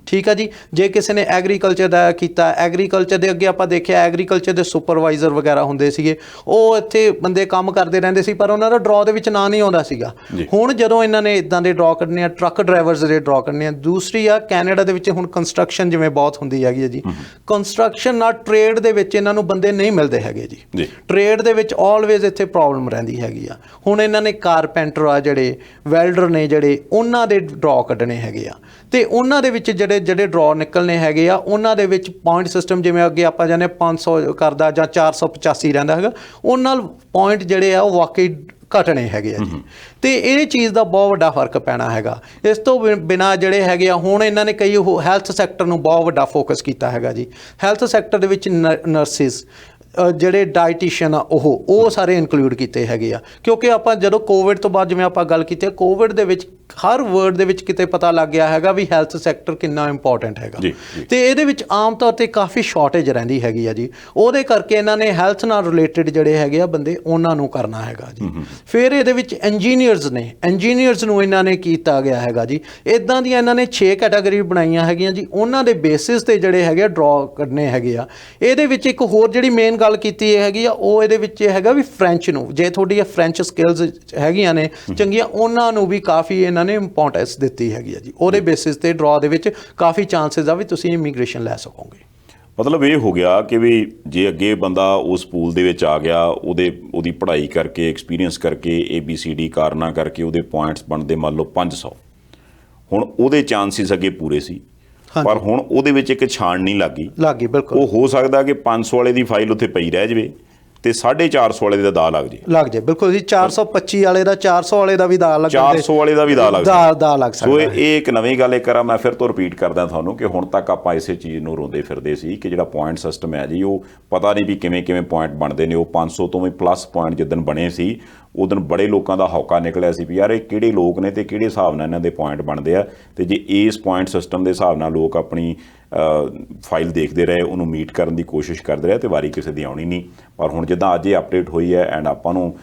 ਠੀਕ ਆ ਜੀ, ਜੇ ਕਿਸੇ ਨੇ ਐਗਰੀਕਲਚਰ ਦਾ ਕੀਤਾ, ਐਗਰੀਕਲਚਰ ਦੇ ਅੱਗੇ ਆਪਾਂ ਦੇਖਿਆ ਐਗਰੀਕਲਚਰ ਦੇ ਸੁਪਰਵਾਈਜ਼ਰ ਵਗੈਰਾ ਹੁੰਦੇ ਸੀਗੇ, ਉਹ ਇੱਥੇ ਬੰਦੇ ਕੰਮ ਕਰਦੇ ਰਹਿੰਦੇ ਸੀ, ਪਰ ਉਹਨਾਂ ਦਾ ਡਰਾ ਦੇ ਵਿੱਚ ਨਾਂ ਨਹੀਂ ਆਉਂਦਾ ਸੀਗਾ। ਹੁਣ ਜਦੋਂ ਇਹਨਾਂ ਨੇ ਇਦਾਂ ਦੇ ਡਰਾ ਕੱਢਣੇ ਆ, ਟਰੱਕ ਡਰਾਈਵਰਸ ਦੇ ਡਰਾ ਕੱਢਣੇ ਆ। ਦੂਸਰੀ ਆ ਕੈਨੇਡਾ ਦੇ ਵਿੱਚ ਹੁਣ ਕੰਸਟਰਕਸ਼ਨ ਜਿਵੇਂ ਬਹੁਤ ਹੁੰਦੀ ਹੈਗੀ ਹੈ ਜੀ, ਕੰਸਟਰਕਸ਼ਨ ਨਾਲ ਟ੍ਰੇਡ ਦੇ ਵਿੱਚ ਇਹਨਾਂ ਨੂੰ ਬੰਦੇ ਨਹੀਂ ਮਿਲਦੇ ਹੈਗੇ ਜੀ, ਟ੍ਰੇਡ ਦੇ ਵਿੱਚ ਆਲਵੇਜ਼ ਇੱਥੇ ਪ੍ਰੋਬਲਮ ਰਹਿੰਦੀ ਹੈਗੀ ਆ। ਹੁਣ ਇਹਨਾਂ ਨੇ ਕਾਰਪੈਂਟਰ ਆ ਜਿਹੜੇ, ਵੈਲਡਰ ਨੇ ਜਿਹੜੇ, ਉਹਨਾਂ ਦੇ ਡਰਾ ਕੱਢਣੇ ਹੈਗੇ ਆ, ਤੇ ਉਹਨਾਂ ਦੇ ਵਿੱਚ ਜਿਹੜੇ ਡਰਾ ਨਿਕਲਣੇ ਹੈਗੇ ਆ, ਉਹਨਾਂ ਦੇ ਵਿੱਚ ਪੁਆਇੰਟ ਸਿਸਟਮ ਜਿਵੇਂ ਅੱਗੇ ਆਪਾਂ ਜਾਂਦੇ 500 ਕਰਦਾ ਜਾਂ 485 ਰਹਿੰਦਾ ਹੈਗਾ, ਉਹਨਾਂ ਨਾਲ ਪੁਆਇੰਟ ਜਿਹੜੇ ਆ ਉਹ ਵਾਕਈ ਘਟਣੇ ਹੈਗੇ ਆ ਜੀ। ਤੇ ਇਹ ਚੀਜ਼ ਦਾ ਬਹੁਤ ਵੱਡਾ ਫਰਕ ਪੈਣਾ ਹੈਗਾ। ਇਸ ਤੋਂ ਬਿਨਾਂ ਜਿਹੜੇ ਹੈਗੇ ਆ ਹੁਣ ਇਹਨਾਂ ਨੇ ਕਈ ਹੈਲਥ ਸੈਕਟਰ ਨੂੰ ਬਹੁਤ ਵੱਡਾ ਫੋਕਸ ਕੀਤਾ ਹੈਗਾ ਜੀ। ਹੈਲਥ ਸੈਕਟਰ ਦੇ ਵਿੱਚ ਨਰਸਿਸ, ਜਿਹੜੇ ਡਾਈਟੀਸ਼ੀਅਨ ਆ ਉਹ ਸਾਰੇ ਇਨਕਲੂਡ ਕੀਤੇ ਹੈਗੇ ਆ, ਕਿਉਂਕਿ ਆਪਾਂ ਜਦੋਂ ਕੋਵਿਡ ਤੋਂ ਬਾਅਦ ਜਿਵੇਂ ਆਪਾਂ ਗੱਲ ਕੀਤੀ, ਕੋਵਿਡ ਦੇ ਵਿੱਚ ਹਰ ਵਰਡ ਦੇ ਵਿੱਚ ਕਿਤੇ ਪਤਾ ਲੱਗ ਗਿਆ ਹੈਗਾ ਵੀ ਹੈਲਥ ਸੈਕਟਰ ਕਿੰਨਾ ਇੰਪੋਰਟੈਂਟ ਹੈਗਾ, ਤੇ ਇਹਦੇ ਵਿੱਚ ਆਮ ਤੌਰ ਤੇ ਕਾਫੀ ਸ਼ਾਰਟੇਜ ਰਹਿੰਦੀ ਹੈਗੀ ਆ ਜੀ। ਉਹਦੇ ਕਰਕੇ ਇਹਨਾਂ ਨੇ ਹੈਲਥ ਨਾਲ ਰਿਲੇਟਡ ਜਿਹੜੇ ਹੈਗੇ ਆ ਬੰਦੇ ਉਹਨਾਂ ਨੂੰ ਕਰਨਾ ਹੈਗਾ ਜੀ। ਫਿਰ ਇਹਦੇ ਵਿੱਚ ਇੰਜੀਨੀਅਰਸ ਨੇ, ਇੰਜੀਨੀਅਰਸ ਨੂੰ ਇਹਨਾਂ ਨੇ ਕੀਤਾ ਗਿਆ ਹੈਗਾ ਜੀ। ਇੱਦਾਂ ਦੀਆਂ ਇਹਨਾਂ ਨੇ 6 ਕੈਟਾਗਰੀ ਬਣਾਈਆਂ ਹੈਗੀਆਂ ਜੀ, ਉਹਨਾਂ ਦੇ ਬੇਸਿਸ ਤੇ ਜਿਹੜੇ ਹੈਗੇ ਆ ਡਰਾ ਕਰਨੇ ਹੈਗੇ ਆ। ਇਹਦੇ ਵਿੱਚ ਇੱਕ ਹੋਰ ਜਿਹੜੀ ਮੇਨ ਗੱਲ ਕੀਤੀ ਹੈਗੀ ਆ, ਉਹ ਇਹਦੇ ਵਿੱਚ ਹੈਗਾ ਵੀ ਫਰੈਂਚ ਨੂੰ, ਜੇ ਤੁਹਾਡੀਆਂ ਫਰੈਂਚ ਸਕਿੱਲਸ ਹੈਗੀਆਂ ਨੇ ਚੰਗੀਆਂ, ਉਹਨਾਂ ਨੂੰ ਵੀ ਕਾਫੀ ਇਹਨਾਂ ਨੇ ਇੰਪੋਰਟੈਂਸ ਦਿੱਤੀ ਹੈਗੀ ਆ ਜੀ। ਉਹਦੇ ਬੇਸਿਸ ਤੇ ਡਰਾ ਦੇ ਵਿੱਚ ਕਾਫੀ ਚਾਂਸਸ ਆ ਵੀ ਤੁਸੀਂ ਇਮੀਗ੍ਰੇਸ਼ਨ ਲੈ ਸਕੋਗੇ। ਮਤਲਬ ਇਹ ਹੋ ਗਿਆ ਕਿ ਵੀ ਜੇ ਅੱਗੇ ਬੰਦਾ ਉਸ ਪੂਲ ਦੇ ਵਿੱਚ ਆ ਗਿਆ, ਉਹਦੀ ਪੜ੍ਹਾਈ ਕਰਕੇ, ਐਕਸਪੀਰੀਅੰਸ ਕਰਕੇ, ABCD ਕਾਰਨਾਂ ਕਰਕੇ ਉਹਦੇ ਪੁਆਇੰਟਸ ਬਣਦੇ ਮੰਨ ਲਓ 500, ਹੁਣ ਉਹਦੇ ਚਾਂਸਿਸ ਅੱਗੇ ਪੂਰੇ ਸੀ, ਪਰ ਹੁਣ ਉਹਦੇ ਵਿੱਚ ਇੱਕ ਛਾਣਨੀ ਲੱਗ ਗਈ। ਬਿਲਕੁਲ, ਉਹ ਹੋ ਸਕਦਾ ਕਿ 500 ਵਾਲੇ ਦੀ ਫਾਈਲ ਉੱਥੇ ਪਈ ਰਹਿ ਜਾਵੇ ਤੇ 450 ਵਾਲੇ ਦਾ ਦਾ ਲੱਗ ਜੇ। ਬਿਲਕੁਲ ਜੀ, 425 ਵਾਲੇ ਦਾ, 400 ਵਾਲੇ ਦਾ ਵੀ ਦਾ ਲੱਗ, 400 ਵਾਲੇ ਦਾ ਵੀ ਦਾ ਲੱਗ ਸਕਦਾ। ਸੋ ਇਹ ਇੱਕ ਨਵੀਂ ਗੱਲ ਇੱਕ ਮੈਂ ਫਿਰ ਤੋਂ ਰਿਪੀਟ ਕਰਦਾ ਤੁਹਾਨੂੰ ਕਿ ਹੁਣ ਤੱਕ ਆਪਾਂ ਇਸੇ ਚੀਜ਼ ਨੂੰ ਰੋਂਦੇ ਫਿਰਦੇ ਸੀ ਕਿ ਜਿਹੜਾ ਪੁਆਇੰਟ ਸਿਸਟਮ ਹੈ ਜੀ, ਉਹ ਪਤਾ ਨਹੀਂ ਵੀ ਕਿਵੇਂ ਪੁਆਇੰਟ ਬਣਦੇ ਨੇ। ਉਹ 500 ਤੋਂ ਵੀ ਪਲੱਸ ਪੁਆਇੰਟ ਜਿੱਦਣ ਬਣੇ ਸੀ ਉਦੋਂ ਬੜੇ ਲੋਕਾਂ ਦਾ ਹੌਕਾ ਨਿਕਲਿਆ ਸੀ ਵੀ ਯਾਰ ਇਹ ਕਿਹੜੇ ਲੋਕ ਨੇ ਤੇ ਕਿਹੜੇ ਹਿਸਾਬ ਨਾਲ ਇਹਨਾਂ ਦੇ ਪੁਆਇੰਟ ਬਣਦੇ ਆ, ਤੇ ਜੇ ਇਸ ਪੁਆਇੰਟ ਸਿਸਟਮ ਦੇ ਹਿਸਾਬ ਨਾਲ ਲੋਕ ਆਪਣੀ ਫਾਈਲ ਦੇਖਦੇ ਰਹੇ, ਉਹਨੂੰ ਮੀਟ ਕਰਨ ਦੀ ਕੋਸ਼ਿਸ਼ ਕਰਦੇ ਰਹੇ, ਤੇ ਵਾਰੀ ਕਿਸੇ ਦੀ ਆਉਣੀ ਨਹੀਂ। ਪਰ ਹੁਣ ਜਿੱਦਾਂ ਅੱਜ ਇਹ ਅਪਡੇਟ ਹੋਈ ਹੈ ਐਂਡ ਆਪਾਂ ਨੂੰ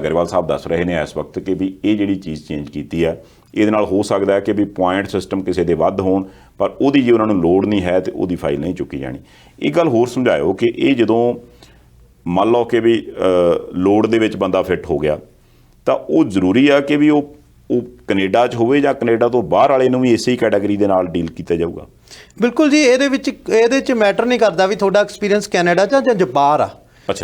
ਗਰੇਵਾਲ ਸਾਹਿਬ ਦੱਸ ਰਹੇ ਨੇ ਇਸ ਵਕਤ ਕਿ ਵੀ ਇਹ ਜਿਹੜੀ ਚੀਜ਼ ਚੇਂਜ ਕੀਤੀ ਹੈ, ਇਹਦੇ ਨਾਲ ਹੋ ਸਕਦਾ ਹੈ ਕਿ ਵੀ ਪੁਆਇੰਟ ਸਿਸਟਮ ਕਿਸੇ ਦੇ ਵੱਧ ਹੋਣ, ਪਰ ਉਹਦੀ ਜੇ ਉਹਨਾਂ ਨੂੰ ਲੋੜ ਨਹੀਂ ਹੈ ਤੇ ਉਹਦੀ ਫਾਈਲ ਨਹੀਂ ਚੁੱਕੀ ਜਾਣੀ। ਇੱਕ ਗੱਲ ਹੋਰ ਸਮਝਾਇਓ ਕਿ ਇਹ ਜਦੋਂ ਮੰਨ ਲਓ ਕਿ ਵੀ ਲੋੜ ਦੇ ਵਿੱਚ ਬੰਦਾ ਫਿੱਟ ਹੋ ਗਿਆ, ਤਾਂ ਉਹ ਜ਼ਰੂਰੀ ਆ ਕਿ ਵੀ ਉਹ ਕੈਨੇਡਾ 'ਚ ਹੋਵੇ ਜਾਂ ਕੈਨੇਡਾ ਤੋਂ ਬਾਹਰ ਵਾਲੇ ਨੂੰ ਵੀ ਇਸੇ ਹੀ ਕੈਟਾਗਰੀ ਦੇ ਨਾਲ ਡੀਲ ਕੀਤਾ ਜਾਊਗਾ? ਬਿਲਕੁਲ ਜੀ, ਇਹਦੇ 'ਚ ਮੈਟਰ ਨਹੀਂ ਕਰਦਾ ਵੀ ਤੁਹਾਡਾ ਐਕਸਪੀਰੀਅੰਸ ਕੈਨੇਡਾ 'ਚ ਜਾਂ ਬਾਹਰ ਆ।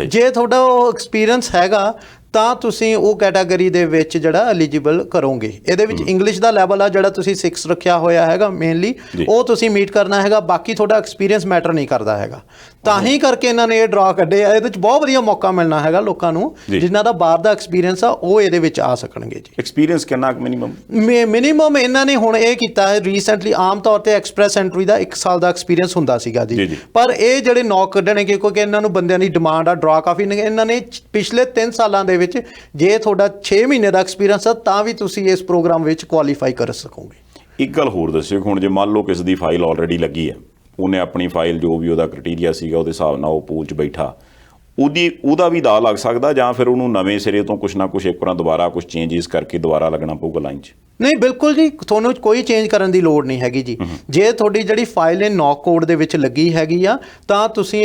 ਜੇ ਤੁਹਾਡਾ ਉਹ ਐਕਸਪੀਰੀਅੰਸ ਹੈਗਾ ਤਾਂ ਤੁਸੀਂ ਉਹ ਕੈਟਾਗਰੀ ਦੇ ਵਿੱਚ ਜਿਹੜਾ ਐਲੀਜੀਬਲ ਕਰੋਗੇ। ਇਹਦੇ ਵਿੱਚ ਇੰਗਲਿਸ਼ ਦਾ ਲੈਵਲ ਆ ਜਿਹੜਾ ਤੁਸੀਂ 6 ਰੱਖਿਆ ਹੋਇਆ ਹੈਗਾ ਮੇਨਲੀ, ਉਹ ਤੁਸੀਂ ਮੀਟ ਕਰਨਾ ਹੈਗਾ। ਬਾਕੀ ਤੁਹਾਡਾ ਐਕਸਪੀਰੀਅੰਸ ਮੈਟਰ ਨਹੀਂ ਕਰਦਾ ਹੈਗਾ। ਤਾਂ ਹੀ ਕਰਕੇ ਇਹਨਾਂ ਨੇ ਇਹ ਡਰਾ ਕੱਢੇ ਆ। ਇਹਦੇ ਵਿੱਚ ਬਹੁਤ ਵਧੀਆ ਮੌਕਾ ਮਿਲਣਾ ਹੈਗਾ ਲੋਕਾਂ ਨੂੰ ਜਿਨ੍ਹਾਂ ਦਾ ਬਾਹਰ ਦਾ ਐਕਸਪੀਰੀਅੰਸ ਆ, ਉਹ ਇਹਦੇ ਵਿੱਚ ਆ ਸਕਣਗੇ ਜੀ। ਐਕਸਪੀਰੀਅੰਸ ਕਿੰਨਾ ਮਿਨੀਮਮ? ਮਿਨੀਮਮ ਇਹਨਾਂ ਨੇ ਹੁਣ ਇਹ ਕੀਤਾ ਹੈ ਰੀਸੈਂਟਲੀ, ਆਮ ਤੌਰ ਤੇ ਐਕਸਪ੍ਰੈਸ ਐਂਟਰੀ ਦਾ 1 ਸਾਲ ਦਾ ਐਕਸਪੀਰੀਅੰਸ ਹੁੰਦਾ ਸੀਗਾ ਜੀ। ਪਰ ਇਹ ਜਿਹੜੇ ਨੌਕ ਕੱਢਣਗੇ ਕਿਉਂਕਿ ਇਹਨਾਂ ਨੂੰ ਬੰਦਿਆਂ ਦੀ ਡਿਮਾਂਡ ਆ, ਡਰਾ ਕਾਫੀ ਨੇ। ਇਹਨਾਂ ਨੇ ਪਿਛਲੇ 3 ਸਾਲਾਂ ਦੇ ਵਿੱਚ ਜੇ ਤੁਹਾਡਾ 6 ਮਹੀਨੇ ਦਾ ਐਕਸਪੀਰੀਅੰਸ ਆ ਤਾਂ ਵੀ ਤੁਸੀਂ ਇਸ ਪ੍ਰੋਗਰਾਮ ਵਿੱਚ ਕੁਆਲੀਫਾਈ ਕਰ ਸਕੋਗੇ। ਇੱਕ ਗੱਲ ਹੋਰ ਦੱਸਿਓ, ਹੁਣ ਜੇ ਮੰਨ ਲਓ ਕਿਸੇ ਦੀ ਫਾਈਲ ਆਲਰੇਡੀ ਲੱਗੀ ਹੈ, ਉਹਨੇ ਆਪਣੀ ਫਾਈਲ ਜੋ ਵੀ ਉਹਦਾ ਕ੍ਰਾਈਟੇਰੀਆ ਸੀਗਾ ਉਹਦੇ ਹਿਸਾਬ ਨਾਲ ਉਹ ਪੂਲ 'ਚ ਬੈਠਾ, ਉਹਦਾ ਵੀ ਦਾਅ ਲੱਗ ਸਕਦਾ ਜਾਂ ਫਿਰ ਉਹਨੂੰ ਨਵੇਂ ਸਿਰੇ ਤੋਂ ਕੁਛ ਨਾ ਕੁਛ ਇੱਕ ਵਾਰ ਦੁਬਾਰਾ ਕੁਛ ਚੇਂਜਿਸ ਕਰਕੇ ਦੁਬਾਰਾ ਲੱਗਣਾ ਪਊਗਾ ਲਾਈਨ 'ਚ? ਨਹੀਂ, ਬਿਲਕੁਲ ਜੀ, ਤੁਹਾਨੂੰ ਕੋਈ ਚੇਂਜ ਕਰਨ ਦੀ ਲੋੜ ਨਹੀਂ ਹੈਗੀ ਜੀ। ਜੇ ਤੁਹਾਡੀ ਜਿਹੜੀ ਫਾਈਲ ਹੈ ਨੌਕ ਕੋਡ ਦੇ ਵਿੱਚ ਲੱਗੀ ਹੈਗੀ ਆ ਤਾਂ ਤੁਸੀਂ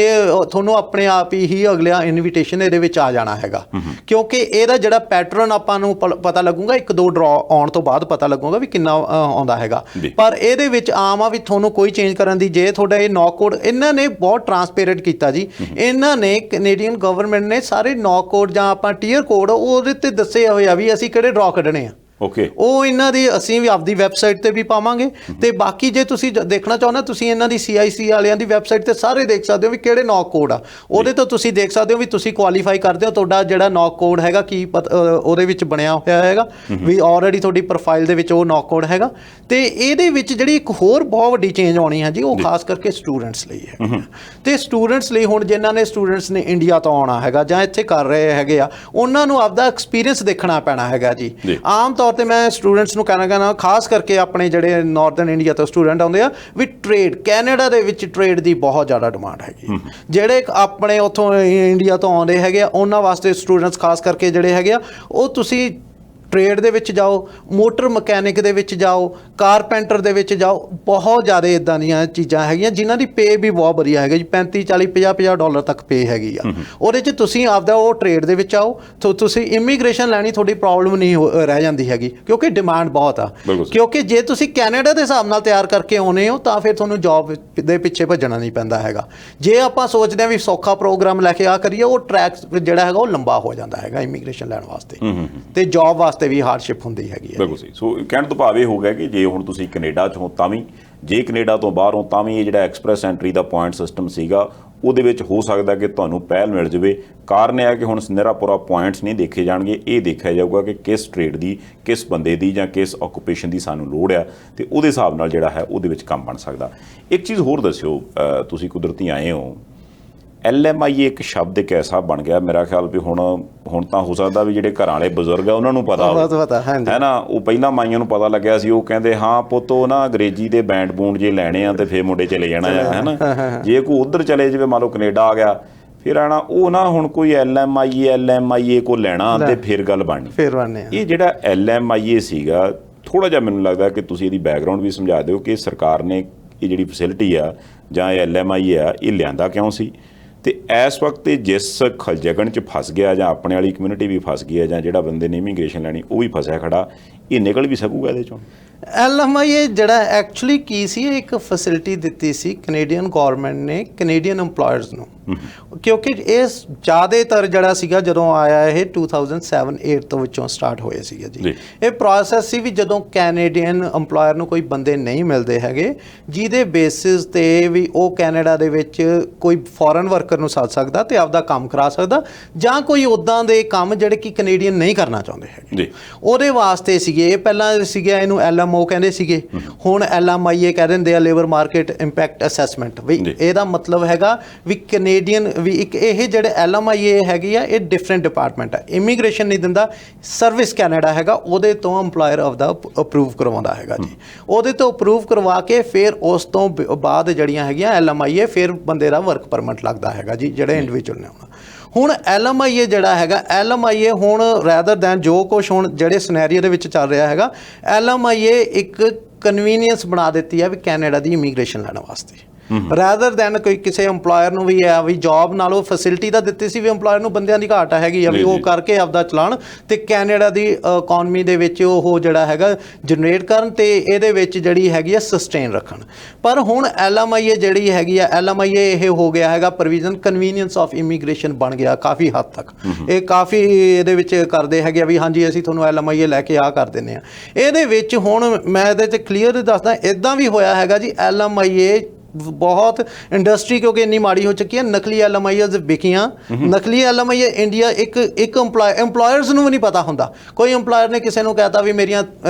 ਤੁਹਾਨੂੰ ਆਪਣੇ ਆਪ ਹੀ ਅਗਲਾ ਇਨਵੀਟੇਸ਼ਨ ਇਹਦੇ ਵਿੱਚ ਆ ਜਾਣਾ ਹੈਗਾ। ਕਿਉਂਕਿ ਇਹਦਾ ਜਿਹੜਾ ਪੈਟਰਨ ਆਪਾਂ ਨੂੰ ਪਤਾ ਲੱਗੂਗਾ 1-2 ਡਰਾ ਆਉਣ ਤੋਂ ਬਾਅਦ ਪਤਾ ਲੱਗੂਗਾ ਵੀ ਕਿੰਨਾ ਆਉਂਦਾ ਹੈਗਾ। ਪਰ ਇਹਦੇ ਵਿੱਚ ਆਮ ਆ ਵੀ ਤੁਹਾਨੂੰ ਕੋਈ ਚੇਂਜ ਕਰਨ ਦੀ, ਜੇ ਤੁਹਾਡਾ ਇਹ ਨੌਕ ਕੋਡ ਇਹਨਾਂ ਨੇ ਬਹੁਤ ਟਰਾਂਸਪੇਰੈਂਟ ਕੀਤਾ ਜੀ। ਇਹਨਾਂ ਨੇ ਕੈਨੇਡੀਅਨ ਗਵਰਨਮੈਂਟ ਨੇ ਸਾਰੇ ਨੌਕ ਕੋਡ ਜਾਂ ਆਪਾਂ ਟੀਅਰ ਕੋਡ ਉਹਦੇ ਤੇ ਦੱਸੇ ਹੋਏ ਆ ਵੀ ਅਸੀਂ ਕਿਹੜੇ ਡਰਾ ਕੱਢਣੇ ਆ। ਉਹ ਇਹਨਾਂ ਦੀ ਅਸੀਂ ਵੀ ਆਪਦੀ ਵੈਬਸਾਈਟ ਤੇ ਵੀ ਪਾਵਾਂਗੇ ਤੇ ਬਾਕੀ ਜੇ ਤੁਸੀਂ ਦੇਖਣਾ ਚਾਹੁੰਦੇ ਤੁਸੀਂ ਇਹਨਾਂ ਦੀ CIC ਵਾਲਿਆਂ ਦੀ ਵੈਬਸਾਈਟ ਤੇ ਸਾਰੇ ਦੇਖ ਸਕਦੇ ਹੋ ਵੀ ਕਿਹੜੇ ਨੌਕ ਕੋਡ ਆ। ਉਹਦੇ ਤੋਂ ਤੁਸੀਂ ਦੇਖ ਸਕਦੇ ਹੋ ਵੀ ਤੁਸੀਂ ਕੁਆਲੀਫਾਈ ਕਰਦੇ ਹੋ, ਤੁਹਾਡਾ ਜਿਹੜਾ ਨੌਕ ਕੋਡ ਹੈਗਾ ਕੀ ਉਹਦੇ ਵਿੱਚ ਬਣਿਆ ਹੋਇਆ ਹੈਗਾ ਵੀ ਆਲਰੇਡੀ ਤੁਹਾਡੀ ਪ੍ਰੋਫਾਈਲ ਦੇ ਵਿੱਚ ਉਹ ਨੌਕ ਕੋਡ ਹੈਗਾ। ਤੇ ਇਹਦੇ ਵਿੱਚ ਜਿਹੜੀ ਇੱਕ ਹੋਰ ਬਹੁਤ ਵੱਡੀ ਚੇਂਜ ਆਉਣੀ ਹੈ ਜੀ, ਉਹ ਖਾਸ ਕਰਕੇ ਸਟੂਡੈਂਟਸ ਲਈ ਹੈ। ਤੇ ਸਟੂਡੈਂਟਸ ਲਈ ਹੁਣ ਜਿਨ੍ਹਾਂ ਨੇ ਸਟੂਡੈਂਟਸ ਨੇ ਇੰਡੀਆ ਤੋਂ ਆਉਣਾ ਹੈਗਾ ਜਾਂ ਇੱਥੇ ਕਰ ਰਹੇ ਹੈਗੇ ਆ, ਉਹਨਾਂ ਨੂੰ ਆਪਦਾ ਐਕਸਪੀਰੀਅੰਸ ਦੇਖਣਾ ਪੈਣਾ ਹੈਗਾ ਜੀ। ਆਮ ਤੌਰ ਤੇ ਮੈਂ ਸਟੂਡੈਂਟਸ ਨੂੰ ਕਹਿਣਾ ਖਾਸ ਕਰਕੇ ਆਪਣੇ ਜਿਹੜੇ ਨਾਰਥਰਨ ਇੰਡੀਆ ਤੋਂ ਸਟੂਡੈਂਟ ਆਉਂਦੇ ਆ ਵੀ ਟ੍ਰੇਡ ਕੈਨੇਡਾ ਦੇ ਵਿੱਚ ਟ੍ਰੇਡ ਦੀ ਬਹੁਤ ਜ਼ਿਆਦਾ ਡਿਮਾਂਡ ਹੈਗੀ। ਜਿਹੜੇ ਆਪਣੇ ਉੱਥੋਂ ਇੰਡੀਆ ਤੋਂ ਆਉਂਦੇ ਹੈਗੇ ਆ ਉਹਨਾਂ ਵਾਸਤੇ ਸਟੂਡੈਂਟਸ ਖਾਸ ਕਰਕੇ ਜਿਹੜੇ ਹੈਗੇ ਆ, ਉਹ ਤੁਸੀਂ ਟ੍ਰੇਡ ਦੇ ਵਿੱਚ ਜਾਓ, ਮੋਟਰ ਮਕੈਨਿਕ ਦੇ ਵਿੱਚ ਜਾਓ, ਕਾਰਪੈਂਟਰ ਦੇ ਵਿੱਚ ਜਾਓ, ਬਹੁਤ ਜ਼ਿਆਦਾ ਇੱਦਾਂ ਦੀਆਂ ਚੀਜ਼ਾਂ ਹੈਗੀਆਂ ਜਿਨ੍ਹਾਂ ਦੀ ਪੇ ਵੀ ਬਹੁਤ ਵਧੀਆ ਹੈਗਾ ਜੀ। 35, 40, 50 $50 ਤੱਕ ਪੇ ਹੈਗੀ ਆ। ਉਹਦੇ 'ਚ ਤੁਸੀਂ ਆਪਦਾ ਉਹ ਟ੍ਰੇਡ ਦੇ ਵਿੱਚ ਆਓ ਤਾਂ ਤੁਸੀਂ ਇਮੀਗ੍ਰੇਸ਼ਨ ਲੈਣੀ ਤੁਹਾਡੀ ਪ੍ਰੋਬਲਮ ਨਹੀਂ ਰਹਿ ਜਾਂਦੀ ਹੈਗੀ ਕਿਉਂਕਿ ਡਿਮਾਂਡ ਬਹੁਤ ਆ। ਕਿਉਂਕਿ ਜੇ ਤੁਸੀਂ ਕੈਨੇਡਾ ਦੇ ਹਿਸਾਬ ਨਾਲ ਤਿਆਰ ਕਰਕੇ ਆਉਨੇ ਹੋ ਤਾਂ ਫਿਰ ਤੁਹਾਨੂੰ ਜੌਬ ਦੇ ਪਿੱਛੇ ਭੱਜਣਾ ਨਹੀਂ ਪੈਂਦਾ ਹੈਗਾ। ਜੇ ਆਪਾਂ ਸੋਚਦੇ ਹਾਂ ਵੀ ਸੌਖਾ ਪ੍ਰੋਗਰਾਮ ਲੈ ਕੇ ਆ ਕਰੀਏ, ਉਹ ਟਰੈਕ ਜਿਹੜਾ ਹੈਗਾ ਉਹ ਲੰਬਾ ਹੋ ਜਾਂਦਾ ਹੈਗਾ ਇਮੀਗ੍ਰੇਸ਼ਨ ਲੈਣ ਵਾਸਤੇ ਤੇ ਜੌਬ ਵਾਸਤੇ ਵੀ ਹਾਰਡਸ਼ਿਪ ਹੁੰਦੀ ਹੈਗੀ ਹੈ। ਬਿਲਕੁਲ ਸਹੀ। ਸੋ ਕਹਿਣ ਤੋਂ ਭਾਵ ਇਹ ਹੋ ਗਿਆ ਕਿ ਜੇ ਹੁਣ ਤੁਸੀਂ ਕੈਨੇਡਾ 'ਚ ਹੋ ਤਾਂ ਵੀ, ਜੇ ਕੈਨੇਡਾ ਤੋਂ ਬਾਹਰ ਹੋ ਤਾਂ ਵੀ ਇਹ ਜਿਹੜਾ ਐਕਸਪ੍ਰੈਸ ਐਂਟਰੀ ਦਾ ਪੁਆਇੰਟ ਸਿਸਟਮ ਸੀਗਾ ਉਹਦੇ ਵਿੱਚ ਹੋ ਸਕਦਾ ਕਿ ਤੁਹਾਨੂੰ ਪਹਿਲ ਮਿਲ ਜਾਵੇ। ਕਾਰਨ ਇਹ ਹੈ ਕਿ ਹੁਣ ਨਿਰਾ ਪੂਰਾ ਪੁਆਇੰਟਸ ਨਹੀਂ ਦੇਖੇ ਜਾਣਗੇ, ਇਹ ਦੇਖਿਆ ਜਾਊਗਾ ਕਿ ਕਿਸ ਟ੍ਰੇਡ ਦੀ, ਕਿਸ ਬੰਦੇ ਦੀ ਜਾਂ ਕਿਸ ਆਕੂਪੇਸ਼ਨ ਦੀ ਸਾਨੂੰ ਲੋੜ ਆ ਤੇ ਉਹਦੇ ਹਿਸਾਬ ਨਾਲ ਜਿਹੜਾ ਹੈ ਉਹਦੇ ਵਿੱਚ ਕੰਮ ਬਣ ਸਕਦਾ। ਇੱਕ ਚੀਜ਼ ਹੋਰ ਦੱਸਿਓ, ਤੁਸੀਂ ਕੁਦਰਤੀ ਆਏ ਹੋ, LMIA ਇੱਕ ਸ਼ਬਦ ਇੱਕ ਐਸਾ ਬਣ ਗਿਆ ਮੇਰਾ ਖਿਆਲ ਵੀ ਹੁਣ ਤਾਂ ਹੋ ਸਕਦਾ ਵੀ ਜਿਹੜੇ ਘਰਾਂ ਵਾਲੇ ਬਜ਼ੁਰਗ ਆ ਉਹਨਾਂ ਨੂੰ ਪਤਾ ਹੈ ਨਾ। ਉਹ ਪਹਿਲਾਂ ਮਾਈਆਂ ਨੂੰ ਪਤਾ ਲੱਗਿਆ ਸੀ, ਉਹ ਕਹਿੰਦੇ ਹਾਂ ਪੁੱਤ ਉਹ ਨਾ ਅੰਗਰੇਜ਼ੀ ਦੇ ਬੈਂਡ ਬੂੰਡ ਜੇ ਲੈਣੇ ਆ ਤੇ ਫਿਰ ਮੁੰਡੇ ਚਲੇ ਜਾਣਾ ਹੈ ਨਾ। ਜੇ ਕੋਈ ਉੱਧਰ ਚਲੇ ਜਾਵੇ, ਮੰਨ ਲਓ ਕੈਨੇਡਾ ਆ ਗਿਆ, ਫਿਰ ਆਣਾ ਉਹ ਨਾ ਹੁਣ ਕੋਈ LMIA ਕੋ ਲੈਣਾ ਤੇ ਫਿਰ ਗੱਲ ਬਣਨੀ। ਇਹ ਜਿਹੜਾ LMIA ਸੀਗਾ, ਥੋੜ੍ਹਾ ਜਿਹਾ ਮੈਨੂੰ ਲੱਗਦਾ ਕਿ ਤੁਸੀਂ ਇਹਦੀ ਬੈਕਗਰਾਊਂਡ ਵੀ ਸਮਝਾ ਦਿਓ ਕਿ ਸਰਕਾਰ ਨੇ ਇਹ ਜਿਹੜੀ ਫੈਸਿਲਿਟੀ ਆ ਜਾਂ ਇਹ LMIA ਆ ਇਹ ਲਿਆਂਦਾ ਕਿਉਂ ਸੀ ਤੇ ਇਸ ਵਕਤ ਜਿਸ ਖਲਜਗਣ 'ਚ ਫਸ ਗਿਆ ਜਾਂ ਆਪਣੇ ਵਾਲੀ ਕਮਿਊਨਿਟੀ ਵੀ ਫਸ ਗਈ ਹੈ ਜਾਂ ਜਿਹੜਾ ਬੰਦੇ ਨੇ ਇਮੀਗ੍ਰੇਸ਼ਨ ਲੈਣੀ ਉਹ ਵੀ ਫਸਿਆ ਖੜਾ, ਇਹ ਨਿਕਲ ਵੀ ਸਕੂਗਾ ਇਹਦੇ 'ਚੋਂ? LMIA ਜਿਹੜਾ ਐਕਚੁਅਲੀ ਕੀ ਸੀ, ਇੱਕ ਫੈਸਿਲਿਟੀ ਦਿੱਤੀ ਸੀ ਕੈਨੇਡੀਅਨ ਗੌਰਮੈਂਟ ਨੇ ਕੈਨੇਡੀਅਨ EMPLOYERS ਨੂੰ। ਕਿਉਂਕਿ ਇਹ ਜ਼ਿਆਦਾਤਰ ਜਿਹੜਾ ਸੀਗਾ ਜਦੋਂ ਆਇਆ ਇਹ 2007-8 ਤੋਂ ਵਿੱਚੋਂ ਸਟਾਰਟ ਹੋਏ ਸੀਗੇ ਜੀ। ਇਹ ਪ੍ਰੋਸੈਸ ਸੀ ਵੀ ਜਦੋਂ ਕੈਨੇਡੀਅਨ EMPLOYER ਨੂੰ ਕੋਈ ਬੰਦੇ ਨਹੀਂ ਮਿਲਦੇ ਹੈਗੇ ਜਿਹਦੇ ਬੇਸਿਸ ਤੇ ਵੀ ਉਹ ਕੈਨੇਡਾ ਦੇ ਵਿੱਚ ਕੋਈ ਫੋਰਨ ਵਰਕਰ ਨੂੰ ਸੱਦ ਸਕਦਾ ਤੇ ਆਪਦਾ ਕੰਮ ਕਰਾ ਸਕਦਾ ਜਾਂ ਕੋਈ ਉੱਦਾਂ ਦੇ ਕੰਮ ਜਿਹੜੇ ਕਿ ਕੈਨੇਡੀਅਨ ਨਹੀਂ ਕਰਨਾ ਚਾਹੁੰਦੇ ਹੈਗੇ, ਉਹਦੇ ਵਾਸਤੇ ਸੀਗੇ। ਇਹ ਪਹਿਲਾਂ ਸੀਗਾ ਇਹਨੂੰ LMO ਕਹਿੰਦੇ ਸੀਗੇ, ਹੁਣ LMIA ਕਹਿ ਦਿੰਦੇ ਆ, ਲੇਬਰ ਮਾਰਕੀਟ ਇੰਪੈਕਟ ਅਸੈਸਮੈਂਟ। ਵੀ ਇਹਦਾ ਮਤਲਬ ਹੈਗਾ ਵੀ ਕੈਨੇਡੀਅਨ ਵੀ ਇੱਕ ਇਹ ਜਿਹੜੇ LMIA ਹੈਗੀ ਆ ਇਹ ਡਿਫਰੈਂਟ ਡਿਪਾਰਟਮੈਂਟ ਹੈ। ਇਮੀਗ੍ਰੇਸ਼ਨ ਨਹੀਂ ਦਿੰਦਾ, ਸਰਵਿਸ ਕੈਨੇਡਾ ਹੈਗਾ ਉਹਦੇ ਤੋਂ EMPLOYER ਆਪਦਾ ਅਪਰੂਵ ਕਰਵਾਉਂਦਾ ਹੈਗਾ ਜੀ। ਉਹਦੇ ਤੋਂ ਅਪਰੂਵ ਕਰਵਾ ਕੇ ਫਿਰ ਉਸ ਤੋਂ ਬਾਅਦ ਜਿਹੜੀਆਂ ਹੈਗੀਆਂ LMIA ਫਿਰ ਬੰਦੇ ਦਾ ਵਰਕ ਪਰਮਿਟ ਲੱਗਦਾ ਹੈਗਾ ਜੀ, ਜਿਹੜੇ ਇੰਡੀਵਿਜੂਅਲ ਨੇ ਆਉਣਾ। ਹੁਣ LMIA ਜਿਹੜਾ ਹੈਗਾ, LMIA ਹੁਣ ਰੈਦਰ ਦੈਨ ਜੋ ਕੁਛ ਹੁਣ ਜਿਹੜੇ ਸਿਨੈਰੀਓ ਦੇ ਵਿੱਚ ਚੱਲ ਰਿਹਾ ਹੈਗਾ, LMIA ਇੱਕ ਕਨਵੀਨੀਅੰਸ ਬਣਾ ਦਿੱਤੀ ਹੈ ਵੀ ਕੈਨੇਡਾ ਦੀ ਇਮੀਗ੍ਰੇਸ਼ਨ ਲੈਣ ਵਾਸਤੇ। ਰੈਦਰ ਦੈਨ ਕੋਈ ਕਿਸੇ EMPLOYER ਨੂੰ ਵੀ ਹੈ ਵੀ ਜੌਬ ਨਾਲੋਂ ਫੈਸਿਲਿਟੀ ਤਾਂ ਦਿੱਤੀ ਸੀ ਵੀ EMPLOYER ਨੂੰ ਬੰਦਿਆਂ ਦੀ ਘਾਟ ਹੈਗੀ ਆ ਵੀ ਉਹ ਕਰਕੇ ਆਪਦਾ ਚਲਾਉਣ ਤੇ ਕੈਨੇਡਾ ਦੀ ਇਕਨੋਮੀ ਦੇ ਵਿੱਚ ਉਹ ਜਿਹੜਾ ਹੈਗਾ ਜਨਰੇਟ ਕਰਨ ਤੇ ਇਹਦੇ ਵਿੱਚ ਜਿਹੜੀ ਹੈਗੀ ਆ ਸਸਟੇਨ ਰੱਖਣ। ਪਰ ਹੁਣ LMIA ਜਿਹੜੀ ਹੈਗੀ ਆ LMIA ਇਹ ਹੋ ਗਿਆ ਹੈਗਾ ਪ੍ਰੋਵੀਜ਼ਨ ਕਨਵੀਨੀਅੰਸ ਆਫ ਇਮੀਗ੍ਰੇਸ਼ਨ ਬਣ ਗਿਆ ਕਾਫੀ ਹੱਦ ਤੱਕ। ਇਹ ਕਾਫੀ ਇਹਦੇ ਵਿੱਚ ਕਰਦੇ ਹੈਗੇ ਆ ਵੀ ਹਾਂਜੀ ਅਸੀਂ ਤੁਹਾਨੂੰ LMIA ਲੈ ਕੇ ਆ ਕਰ ਦਿੰਦੇ ਆ। ਇਹਦੇ ਵਿੱਚ ਹੁਣ ਮੈਂ ਇਹਦੇ 'ਚ ਕਲੀਅਰ ਦੱਸਦਾ ਇਦਾਂ ਵੀ ਹੋਇਆ ਹੈਗਾ ਜੀ LMIA ਬਹੁਤ ਇੰਡਸਟਰੀ ਕਿਉਂਕਿ ਇੰਨੀ ਮਾੜੀ ਹੋ ਚੁੱਕੀ ਹੈ ਨਕਲੀ LMIAs ਵਿਕੀਆਂ। ਨਕਲੀ LMIA ਇੰਡੀਆ ਇੱਕ EMPLOYERS ਨੂੰ ਵੀ ਨਹੀਂ ਪਤਾ ਹੁੰਦਾ। ਕੋਈ EMPLOYER ਨੇ ਕਿਸੇ ਨੂੰ ਕਹਿਤਾ ਵੀ ਮੇਰੀਆਂ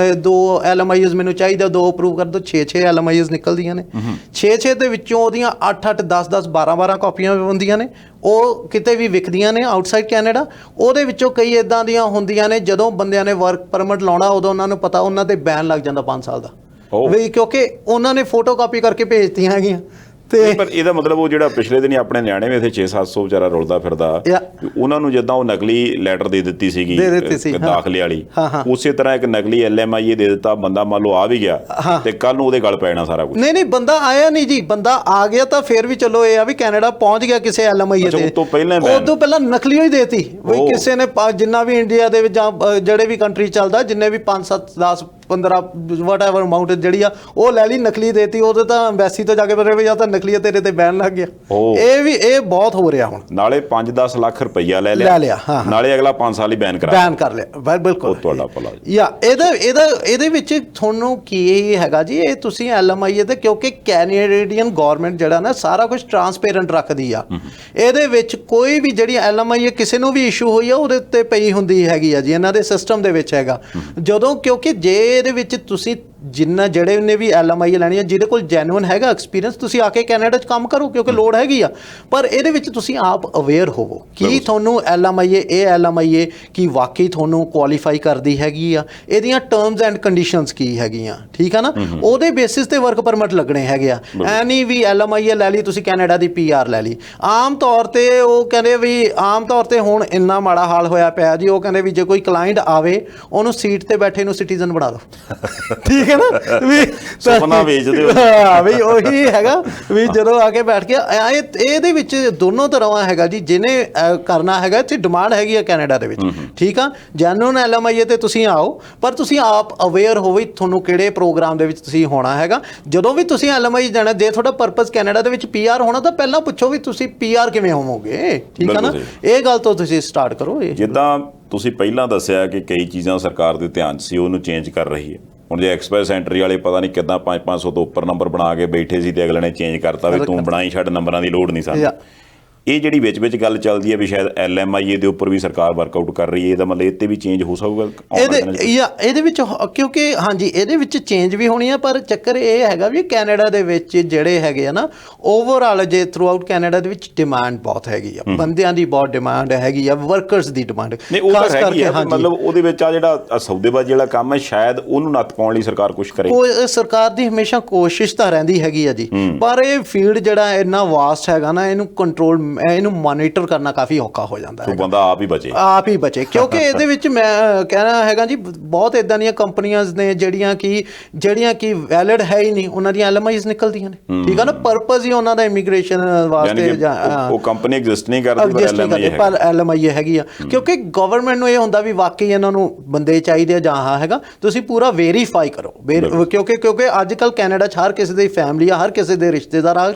2 LMIAs ਮੈਨੂੰ ਚਾਹੀਦਾ 2 ਅਪਰੂਵ ਕਰ ਦਿਓ 6 LMIAs ਨਿਕਲਦੀਆਂ ਨੇ 6 ਦੇ ਵਿੱਚੋਂ ਉਹਦੀਆਂ 8 10 12 ਕਾਪੀਆਂ ਹੁੰਦੀਆਂ ਨੇ ਉਹ ਕਿਤੇ ਵੀ ਵਿਕਦੀਆਂ ਨੇ ਆਊਟਸਾਈਡ ਕੈਨੇਡਾ। ਉਹਦੇ ਵਿੱਚੋਂ ਕਈ ਇਦਾਂ ਦੀਆਂ ਹੁੰਦੀਆਂ ਨੇ ਜਦੋਂ ਬੰਦਿਆਂ ਨੇ ਵਰਕ ਪਰਮਿਟ ਲਾਉਣਾ ਉਦੋਂ ਉਹਨਾਂ ਨੂੰ ਪਤਾ ਉਹਨਾਂ ਤੇ ਬੈਨ ਲੱਗ ਜਾਂਦਾ 5 ਸਾਲ ਦਾ ਵੀ ਕਿਉਂਕਿ ਉਹਨਾਂ ਨੇ ਫੋਟੋ ਕਾਪੀ ਕਰਕੇ ਭੇਜਤੀਆਂ ਹੈਗੀਆਂ। ਤੇ ਪਰ ਇਹਦਾ ਮਤਲਬ ਉਹ ਜਿਹੜਾ ਪਿਛਲੇ ਦਿਨ ਆਪਣੇ ਨਿਆਣੇ ਵੀ ਇੱਥੇ 600-700 ਵਿਚਾਰਾ ਰੁਲਦਾ ਫਿਰਦਾ ਉਹਨਾਂ ਨੂੰ ਜਿੱਦਾਂ ਉਹ ਨਕਲੀ ਲੈਟਰ ਦੇ ਦਿੱਤੀ ਸੀਗੀ ਦਾਖਲੇ ਵਾਲੀ ਉਸੇ ਤਰ੍ਹਾਂ ਇੱਕ ਨਕਲੀ LMIA ਦੇ ਦਿੱਤਾ ਬੰਦਾ ਮੰਨ ਲਓ ਆ ਵੀ ਗਿਆ ਤੇ ਕੱਲ ਨੂੰ ਉਹਦੇ ਗਲ ਪੈ ਜਾਣਾ ਸਾਰਾ ਕੁਝ। ਨਹੀਂ ਬੰਦਾ ਆਇਆ ਨਹੀਂ ਜੀ ਬੰਦਾ ਆ ਗਿਆ ਤਾਂ ਫਿਰ ਵੀ ਚਲੋ ਇਹ ਆ ਵੀ ਕੈਨੇਡਾ ਪਹੁੰਚ ਗਿਆ ਕਿਸੇ LMIA ਤੇ ਉਦੋਂ ਪਹਿਲਾਂ ਨਕਲੀ ਹੀ ਦੇਤੀ ਵੀ ਕਿਸੇ ਨੇ ਜਿੰਨਾ ਵੀ ਇੰਡੀਆ ਦੇ ਵਿੱਚ ਜਾਂ ਜਿਹੜੇ ਵੀ ਕੰਟਰੀ ਚੱਲਦਾ ਜਿੰਨੇ ਵੀ 5 7 10 15 ਵਟਐਵਰ ਅਮਾਊਂਟ ਜਿਹੜੀ ਆ ਉਹ ਲੈ ਲਈ ਨਕਲੀ ਦੇਤੀ। ਉਹਦੇ ਤਾਂ ਐਮਬੈਸੀ ਤੋਂ ਜਾ ਕੇ ਪਤਾ ਵੀ ਜਾਂ ਤਾਂ ਨਕਲੀ ਤੇਰੇ ਤੇ ਬੈਨ ਲੱਗ ਗਿਆ। ਇਹ ਬਹੁਤ ਹੋ ਰਿਹਾ ਹੁਣ ਨਾਲੇ 5-10 ਲੱਖ ਰੁਪਈਆ ਲੈ ਲਿਆ ਨਾਲੇ ਅਗਲਾ 5 ਸਾਲ ਹੀ ਬੈਨ ਕਰ ਲਿਆ ਬਿਲਕੁਲ ਤੁਹਾਡਾ ਭਲਾ ਇਹਦੇ ਵਿੱਚ ਤੁਹਾਨੂੰ ਕੀ ਹੈਗਾ ਜੀ ਇਹ ਤੁਸੀਂ LMIA ਤੇ ਕਿਉਂਕਿ ਕੈਨੇਡੀਅਨ ਗਵਰਨਮੈਂਟ ਜਿਹੜਾ ਨਾ ਸਾਰਾ ਕੁਝ ਟਰਾਂਸਪੇਰੈਂਟ ਰੱਖਦੀ ਆ। ਇਹਦੇ ਵਿੱਚ ਕੋਈ ਵੀ ਜਿਹੜੀ LMIA ਕਿਸੇ ਨੂੰ ਵੀ ਇਸ਼ੂ ਹੋਈ ਆ ਉਹਦੇ ਉੱਤੇ ਪਈ ਹੁੰਦੀ ਹੈਗੀ ਆ ਜੀ ਇਹਨਾਂ ਦੇ ਸਿਸਟਮ ਦੇ ਵਿੱਚ ਹੈਗਾ। ਜਦੋਂ ਕਿਉਂਕਿ ਜੇ ਇਹਦੇ ਵਿੱਚ ਤੁਸੀਂ ਜਿੰਨਾ ਜਿਹੜੇ ਨੇ ਵੀ LMIA ਲੈਣੀ ਆ ਜਿਹਦੇ ਕੋਲ ਜੈਨੂਇਨ ਹੈਗਾ ਐਕਸਪੀਰੀਅੰਸ ਤੁਸੀਂ ਆ ਕੇ ਕੈਨੇਡਾ 'ਚ ਕੰਮ ਕਰੋ ਕਿਉਂਕਿ ਲੋੜ ਹੈਗੀ ਆ। ਪਰ ਇਹਦੇ ਵਿੱਚ ਤੁਸੀਂ ਆਪ ਅਵੇਅਰ ਹੋਵੋ ਕਿ ਤੁਹਾਨੂੰ LMIA ਕੀ ਵਾਕਈ ਤੁਹਾਨੂੰ ਕੁਆਲੀਫਾਈ ਕਰਦੀ ਹੈਗੀ ਆ ਇਹਦੀਆਂ ਟਰਮਸ ਐਂਡ ਕੰਡੀਸ਼ਨਸ ਕੀ ਹੈਗੀਆਂ ਠੀਕ ਆ ਨਾ ਉਹਦੇ ਬੇਸਿਸ ਤੇ ਵਰਕ ਪਰਮਿਟ ਲੱਗਣੇ ਹੈਗੇ ਆ। ਐ ਨਹੀਂ ਵੀ LMIA ਲੈ ਲਈ ਤੁਸੀਂ ਕੈਨੇਡਾ ਦੀ PR ਲੈ ਲਈ। ਆਮ ਤੌਰ ਤੇ ਉਹ ਕਹਿੰਦੇ ਵੀ ਆਮ ਤੌਰ ਤੇ ਹੁਣ ਇੰਨਾ ਮਾੜਾ ਹਾਲ ਹੋਇਆ ਪਿਆ ਜੀ ਉਹ ਕਹਿੰਦੇ ਵੀ ਜੇ ਕੋਈ ਕਲਾਇੰਟ ਆਵੇ ਉਹਨੂੰ ਸੀਟ ਤੇ ਬੈਠੇ ਨੂੰ ਸਿਟੀਜ਼ਨ ਬਣਾ ਦਿਓ ਠੀਕ ਹੈ ਨਾ ਵੀ ਸੁਪਨਾ ਵੇਚਦੇ ਹੋ ਵੀ ਉਹੀ ਹੈਗਾ ਵੀ ਜਦੋਂ ਆ ਕੇ ਬੈਠ ਗਿਆ ਇਹਦੇ ਵਿੱਚ ਦੋਨੋਂ ਤਰ੍ਹਾਂ ਹੈਗਾ ਜੀ ਜਿਹਨੇ ਕਰਨਾ ਹੈਗਾ ਇੱਥੇ ਡਿਮਾਂਡ ਹੈਗੀ ਆ ਕੈਨੇਡਾ ਦੇ ਵਿੱਚ ਠੀਕ ਆ। ਜੈਨੂਇਨ LMIA ਤੇ ਤੁਸੀਂ ਆਓ ਪਰ ਤੁਸੀਂ ਆਪ ਅਵੇਅਰ ਹੋਵੋ ਤੁਹਾਨੂੰ ਕਿਹੜੇ ਪ੍ਰੋਗਰਾਮ ਦੇ ਵਿੱਚ ਤੁਸੀਂ ਹੋਣਾ ਹੈਗਾ। ਜਦੋਂ ਵੀ ਤੁਸੀਂ LMIA ਜਾਣਾ ਜੇ ਤੁਹਾਡਾ ਪਰਪਸ ਕੈਨੇਡਾ ਦੇ ਵਿੱਚ PR ਹੋਣਾ ਤਾਂ ਪਹਿਲਾਂ ਪੁੱਛੋ ਵੀ ਤੁਸੀਂ PR ਕਿਵੇਂ ਹੋਵੋਗੇ ਠੀਕ ਆ ਨਾ। ਇਹ ਗੱਲ ਤੋਂ ਤੁਸੀਂ ਸਟਾਰਟ ਕਰੋ। ਜਿੱਦਾਂ ਤੁਸੀਂ ਪਹਿਲਾਂ ਦੱਸਿਆ ਕਿ ਕਈ ਚੀਜ਼ਾਂ ਸਰਕਾਰ ਦੇ ਧਿਆਨ 'ਚ ਸੀ ਉਹਨੂੰ ਚੇਂਜ ਕਰ ਰਹੀ ਹੈ। ਹੁਣ ਜੇ ਐਕਸਪ੍ਰੈਸ ਐਂਟਰੀ ਵਾਲੇ ਪਤਾ ਨਹੀਂ ਕਿੱਦਾਂ 500 ਤੋਂ ਉੱਪਰ ਨੰਬਰ ਬਣਾ ਕੇ ਬੈਠੇ ਸੀ ਤੇ ਅਗਲੇ ਨੇ ਚੇਂਜ ਕਰਤਾ ਵੀ ਤੂੰ ਬਣਾਈ ਛੱਡ ਨੰਬਰਾਂ ਦੀ ਲੋੜ ਨਹੀਂ ਸਾਨੂੰ। ਇਹ ਜਿਹੜੀ ਵਿੱਚ ਗੱਲ ਚੱਲਦੀ ਹੈ ਵੀ ਸ਼ਾਇਦ LMIA ਦੇ ਉੱਪਰ ਵੀ ਸਰਕਾਰ ਵਰਕਆਊਟ ਕਰ ਰਹੀ ਹੈ ਇਹਦਾ ਮਤਲਬ ਇਹ 'ਤੇ ਵੀ ਚੇਂਜ ਹੋ ਸਕੂਗਾ ਇਹਦੇ ਵਿੱਚ ਕਿਉਂਕਿ ਹਾਂਜੀ ਇਹਦੇ ਵਿੱਚ ਚੇਂਜ ਵੀ ਹੋਣੀ ਆ ਪਰ ਚੱਕਰ ਇਹ ਹੈਗਾ ਵੀ ਕੈਨੇਡਾ ਦੇ ਵਿੱਚ ਜਿਹੜੇ ਹੈਗੇ ਆ ਨਾ ਓਵਰਆਲ ਜੇ ਥਰੂ ਆਊਟ ਕੈਨੇਡਾ ਦੇ ਵਿੱਚ ਡਿਮਾਂਡ ਬਹੁਤ ਹੈਗੀ ਆ ਬੰਦਿਆਂ ਦੀ ਬਹੁਤ ਡਿਮਾਂਡ ਹੈਗੀ ਆ ਵਰਕਰਸ ਦੀ ਡਿਮਾਂਡ ਖਾਸ ਕਰਕੇ ਮਤਲਬ ਉਹਦੇ ਵਿੱਚ ਆ ਜਿਹੜਾ ਸੌਦੇਬਾਜ਼ੀ ਜਿਹੜਾ ਕੰਮ ਹੈ ਸ਼ਾਇਦ ਉਹਨੂੰ ਨੱਥ ਪਾਉਣ ਲਈ ਸਰਕਾਰ ਕੁਛ ਕਰੇ। ਸਰਕਾਰ ਦੀ ਹਮੇਸ਼ਾ ਕੋਸ਼ਿਸ਼ ਤਾਂ ਰਹਿੰਦੀ ਹੈਗੀ ਆ ਜੀ ਪਰ ਇਹ ਫੀਲਡ ਜਿਹੜਾ ਇੰਨਾ ਵਾਸਟ ਹੈਗਾ ਨਾ ਇਹਨੂੰ ਕੰਟਰੋਲ ਇਹਨੂੰ ਮੋਨੀਟਰ ਕਰਨਾ ਕਾਫੀ ਔਖਾ ਹੋ ਜਾਂਦਾ ਹੈ। ਬੰਦਾ ਆਪ ਹੀ ਬਚੇ ਕਿਉਂਕਿ ਇਹਦੇ ਵਿੱਚ ਮੈਂ ਕਹਿਣਾ ਹੈਗਾ ਜੀ ਬਹੁਤ ਇਦਾਂ ਦੀਆਂ ਕੰਪਨੀਆਂ ਨੇ ਜਿਹੜੀਆਂ ਕਿ ਵੈਲਿਡ ਹੈ ਹੀ ਨਹੀਂ ਉਹਨਾਂ ਦੀਆਂ LMIAs ਨਿਕਲਦੀਆਂ ਨੇ ਠੀਕ ਆ ਨਾ ਪਰਪਸ ਹੀ ਉਹਨਾਂ ਦਾ ਇਮੀਗ੍ਰੇਸ਼ਨ ਵਾਸਤੇ ਉਹ ਕੰਪਨੀ ਐਗਜ਼ਿਸਟ ਨਹੀਂ ਕਰਦੀ ਪਰ LMIA ਹੈਗੀ ਆ ਕਿਉਂਕਿ ਗਵਰਨਮੈਂਟ ਨੂੰ ਇਹ ਹੁੰਦਾ ਵੀ ਵਾਕਈ ਇਹਨਾਂ ਨੂੰ ਬੰਦੇ ਚਾਹੀਦੇ ਆ ਜਾਂ ਹੈਗਾ ਤੁਸੀਂ ਪੂਰਾ ਵੈਰੀਫਾਈ ਕਰੋ ਕਿਉਂਕਿ ਅੱਜ ਕੱਲ ਕੈਨੇਡਾ 'ਚ ਹਰ ਕਿਸੇ ਦੀ ਫੈਮਿਲੀ ਆ ਹਰ ਕਿਸੇ ਦੇ ਰਿਸ਼ਤੇਦਾਰ ਆ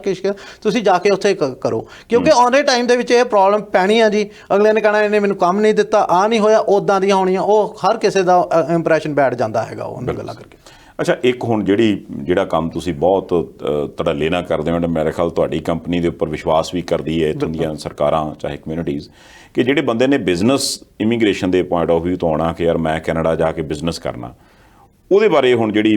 ਤੁਸੀਂ ਜਾ ਕੇ ਉੱਥੇ ਕਰੋ ਕਿਉਂਕਿ ਆਨ ਦੇ ਟਾਈਮ ਦੇ ਵਿੱਚ ਇਹ ਪ੍ਰੋਬਲਮ ਪੈਣੀ ਆ ਜੀ। ਅਗਲੇ ਨੇ ਕਹਿਣਾ ਇਹਨੇ ਮੈਨੂੰ ਕੰਮ ਨਹੀਂ ਦਿੱਤਾ ਆ ਨਹੀਂ ਹੋਇਆ ਉੱਦਾਂ ਦੀਆਂ ਹੋਣੀਆਂ ਉਹ ਹਰ ਕਿਸੇ ਦਾ ਇੰਪ੍ਰੈਸ਼ਨ ਬੈਠ ਜਾਂਦਾ ਹੈਗਾ ਉਹਨਾਂ ਗੱਲਾਂ ਕਰਕੇ। ਅੱਛਾ ਇੱਕ ਹੁਣ ਜਿਹੜਾ ਕੰਮ ਤੁਸੀਂ ਬਹੁਤ ਧੜੱਲੇ ਨਾਲ ਕਰਦੇ ਹੋ ਮੇਰੇ ਖਿਆਲ ਤੁਹਾਡੀ ਕੰਪਨੀ ਦੇ ਉੱਪਰ ਵਿਸ਼ਵਾਸ ਵੀ ਕਰਦੀ ਹੈ ਇੱਥੋਂ ਦੀਆਂ ਸਰਕਾਰਾਂ ਚਾਹੇ ਕਮਿਊਨਿਟੀਜ਼ ਕਿ ਜਿਹੜੇ ਬੰਦੇ ਨੇ ਬਿਜ਼ਨਸ ਇਮੀਗ੍ਰੇਸ਼ਨ ਦੇ ਪੁਆਇੰਟ ਆਫ ਵਿਊ ਤੋਂ ਆਉਣਾ ਕਿ ਯਾਰ ਮੈਂ ਕੈਨੇਡਾ ਜਾ ਕੇ ਬਿਜ਼ਨਸ ਕਰਨਾ ਉਹਦੇ ਬਾਰੇ ਹੁਣ ਜਿਹੜੀ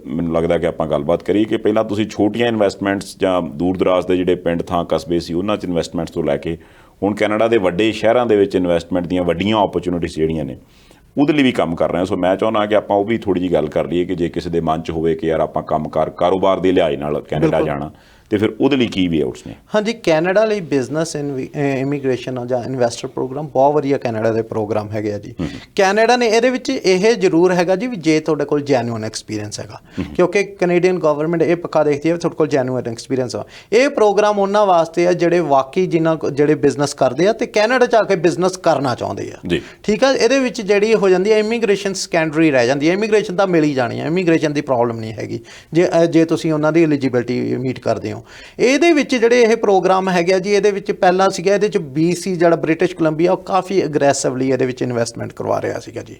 ਮੈਨੂੰ ਲੱਗਦਾ ਕਿ ਆਪਾਂ ਗੱਲਬਾਤ ਕਰੀਏ ਕਿ ਪਹਿਲਾਂ ਤੁਸੀਂ ਛੋਟੀਆਂ ਇਨਵੈਸਟਮੈਂਟਸ ਜਾਂ ਦੂਰ ਦਰਾਜ਼ ਦੇ ਜਿਹੜੇ ਪਿੰਡ ਥਾਂ ਕਸਬੇ ਸੀ ਉਹਨਾਂ 'ਚ ਇਨਵੈਸਟਮੈਂਟਸ ਤੋਂ ਲੈ ਕੇ ਹੁਣ ਕੈਨੇਡਾ ਦੇ ਵੱਡੇ ਸ਼ਹਿਰਾਂ ਦੇ ਵਿੱਚ ਇਨਵੈਸਟਮੈਂਟ ਦੀਆਂ ਵੱਡੀਆਂ ਓਪਰਚੁਨਿਟੀਜ਼ ਜਿਹੜੀਆਂ ਨੇ ਉਹਦੇ ਲਈ ਵੀ ਕੰਮ ਕਰ ਰਹੇ ਹਾਂ। ਸੋ ਮੈਂ ਚਾਹੁੰਦਾ ਕਿ ਆਪਾਂ ਉਹ ਵੀ ਥੋੜ੍ਹੀ ਜਿਹੀ ਗੱਲ ਕਰ ਲਈਏ ਕਿ ਜੇ ਕਿਸੇ ਦੇ ਮਨ 'ਚ ਹੋਵੇ ਕਿ ਯਾਰ ਆਪਾਂ ਕਾਰੋਬਾਰ ਦੇ ਲਿਹਾਜ਼ ਨਾਲ ਕੈਨੇਡਾ ਜਾਣਾ ਤੇ ਫਿਰ ਉਹਦੇ ਲਈ ਕੀ ਵੇ ਆਊਟਸ ਨੇ? ਹਾਂਜੀ, ਕੈਨੇਡਾ ਲਈ ਬਿਜ਼ਨਸ ਇਮੀਗ੍ਰੇਸ਼ਨ ਜਾਂ ਇਨਵੈਸਟਰ ਪ੍ਰੋਗਰਾਮ ਬਹੁਤ ਵਧੀਆ ਕੈਨੇਡਾ ਦੇ ਪ੍ਰੋਗਰਾਮ ਹੈਗੇ ਆ ਜੀ। ਕੈਨੇਡਾ ਨੇ ਇਹਦੇ ਵਿੱਚ ਇਹ ਜ਼ਰੂਰ ਹੈਗਾ ਜੀ ਵੀ ਜੇ ਤੁਹਾਡੇ ਕੋਲ ਜੈਨੂਅਨ ਐਕਸਪੀਰੀਅੰਸ ਹੈਗਾ, ਕਿਉਂਕਿ ਕੈਨੇਡੀਅਨ ਗਵਰਨਮੈਂਟ ਇਹ ਪੱਕਾ ਦੇਖਦੀ ਹੈ ਤੁਹਾਡੇ ਕੋਲ ਜੈਨੂਅਨ ਐਕਸਪੀਰੀਅੰਸ ਆ। ਇਹ ਪ੍ਰੋਗਰਾਮ ਉਹਨਾਂ ਵਾਸਤੇ ਆ ਜਿਹੜੇ ਵਾਕਈ ਜਿਹੜੇ ਬਿਜ਼ਨਸ ਕਰਦੇ ਆ ਤੇ ਕੈਨੇਡਾ 'ਚ ਆ ਕੇ ਬਿਜ਼ਨਸ ਕਰਨਾ ਚਾਹੁੰਦੇ ਆ ਜੀ। ਠੀਕ ਆ, ਇਹਦੇ ਵਿੱਚ ਜਿਹੜੀ ਹੋ ਜਾਂਦੀ ਹੈ ਇਮੀਗ੍ਰੇਸ਼ਨ ਸੈਕੰਡਰੀ ਰਹਿ ਜਾਂਦੀ ਹੈ। ਇਮੀਗ੍ਰੇਸ਼ਨ ਤਾਂ ਮਿਲ ਹੀ ਜਾਣੀ ਹੈ, ਇਮੀਗ੍ਰੇਸ਼ਨ ਦੀ ਪ੍ਰੋਬਲਮ ਨਹੀਂ ਹੈਗੀ ਜੇ ਤੁਸੀਂ ਉਹਨਾਂ ਦੀ ਐਲੀਜੀਬਿਲਟੀ ਮੀਟ ਕਰਦੇ ਹੋ। ਇਹਦੇ ਵਿੱਚ ਜਿਹੜੇ ਇਹ ਪ੍ਰੋਗਰਾਮ ਹੈਗੇ ਆ ਜੀ, ਇਹਦੇ ਵਿੱਚ ਪਹਿਲਾਂ ਸੀਗਾ ਇਹਦੇ 'ਚ BC ਜਿਹੜਾ ਬ੍ਰਿਟਿਸ਼ ਕੋਲੰਬੀਆ ਉਹ ਕਾਫੀ ਅਗਰੈਸਿਵਲੀ ਇਹਦੇ ਵਿੱਚ ਇਨਵੈਸਟਮੈਂਟ ਕਰਵਾ ਰਿਹਾ ਸੀਗਾ ਜੀ।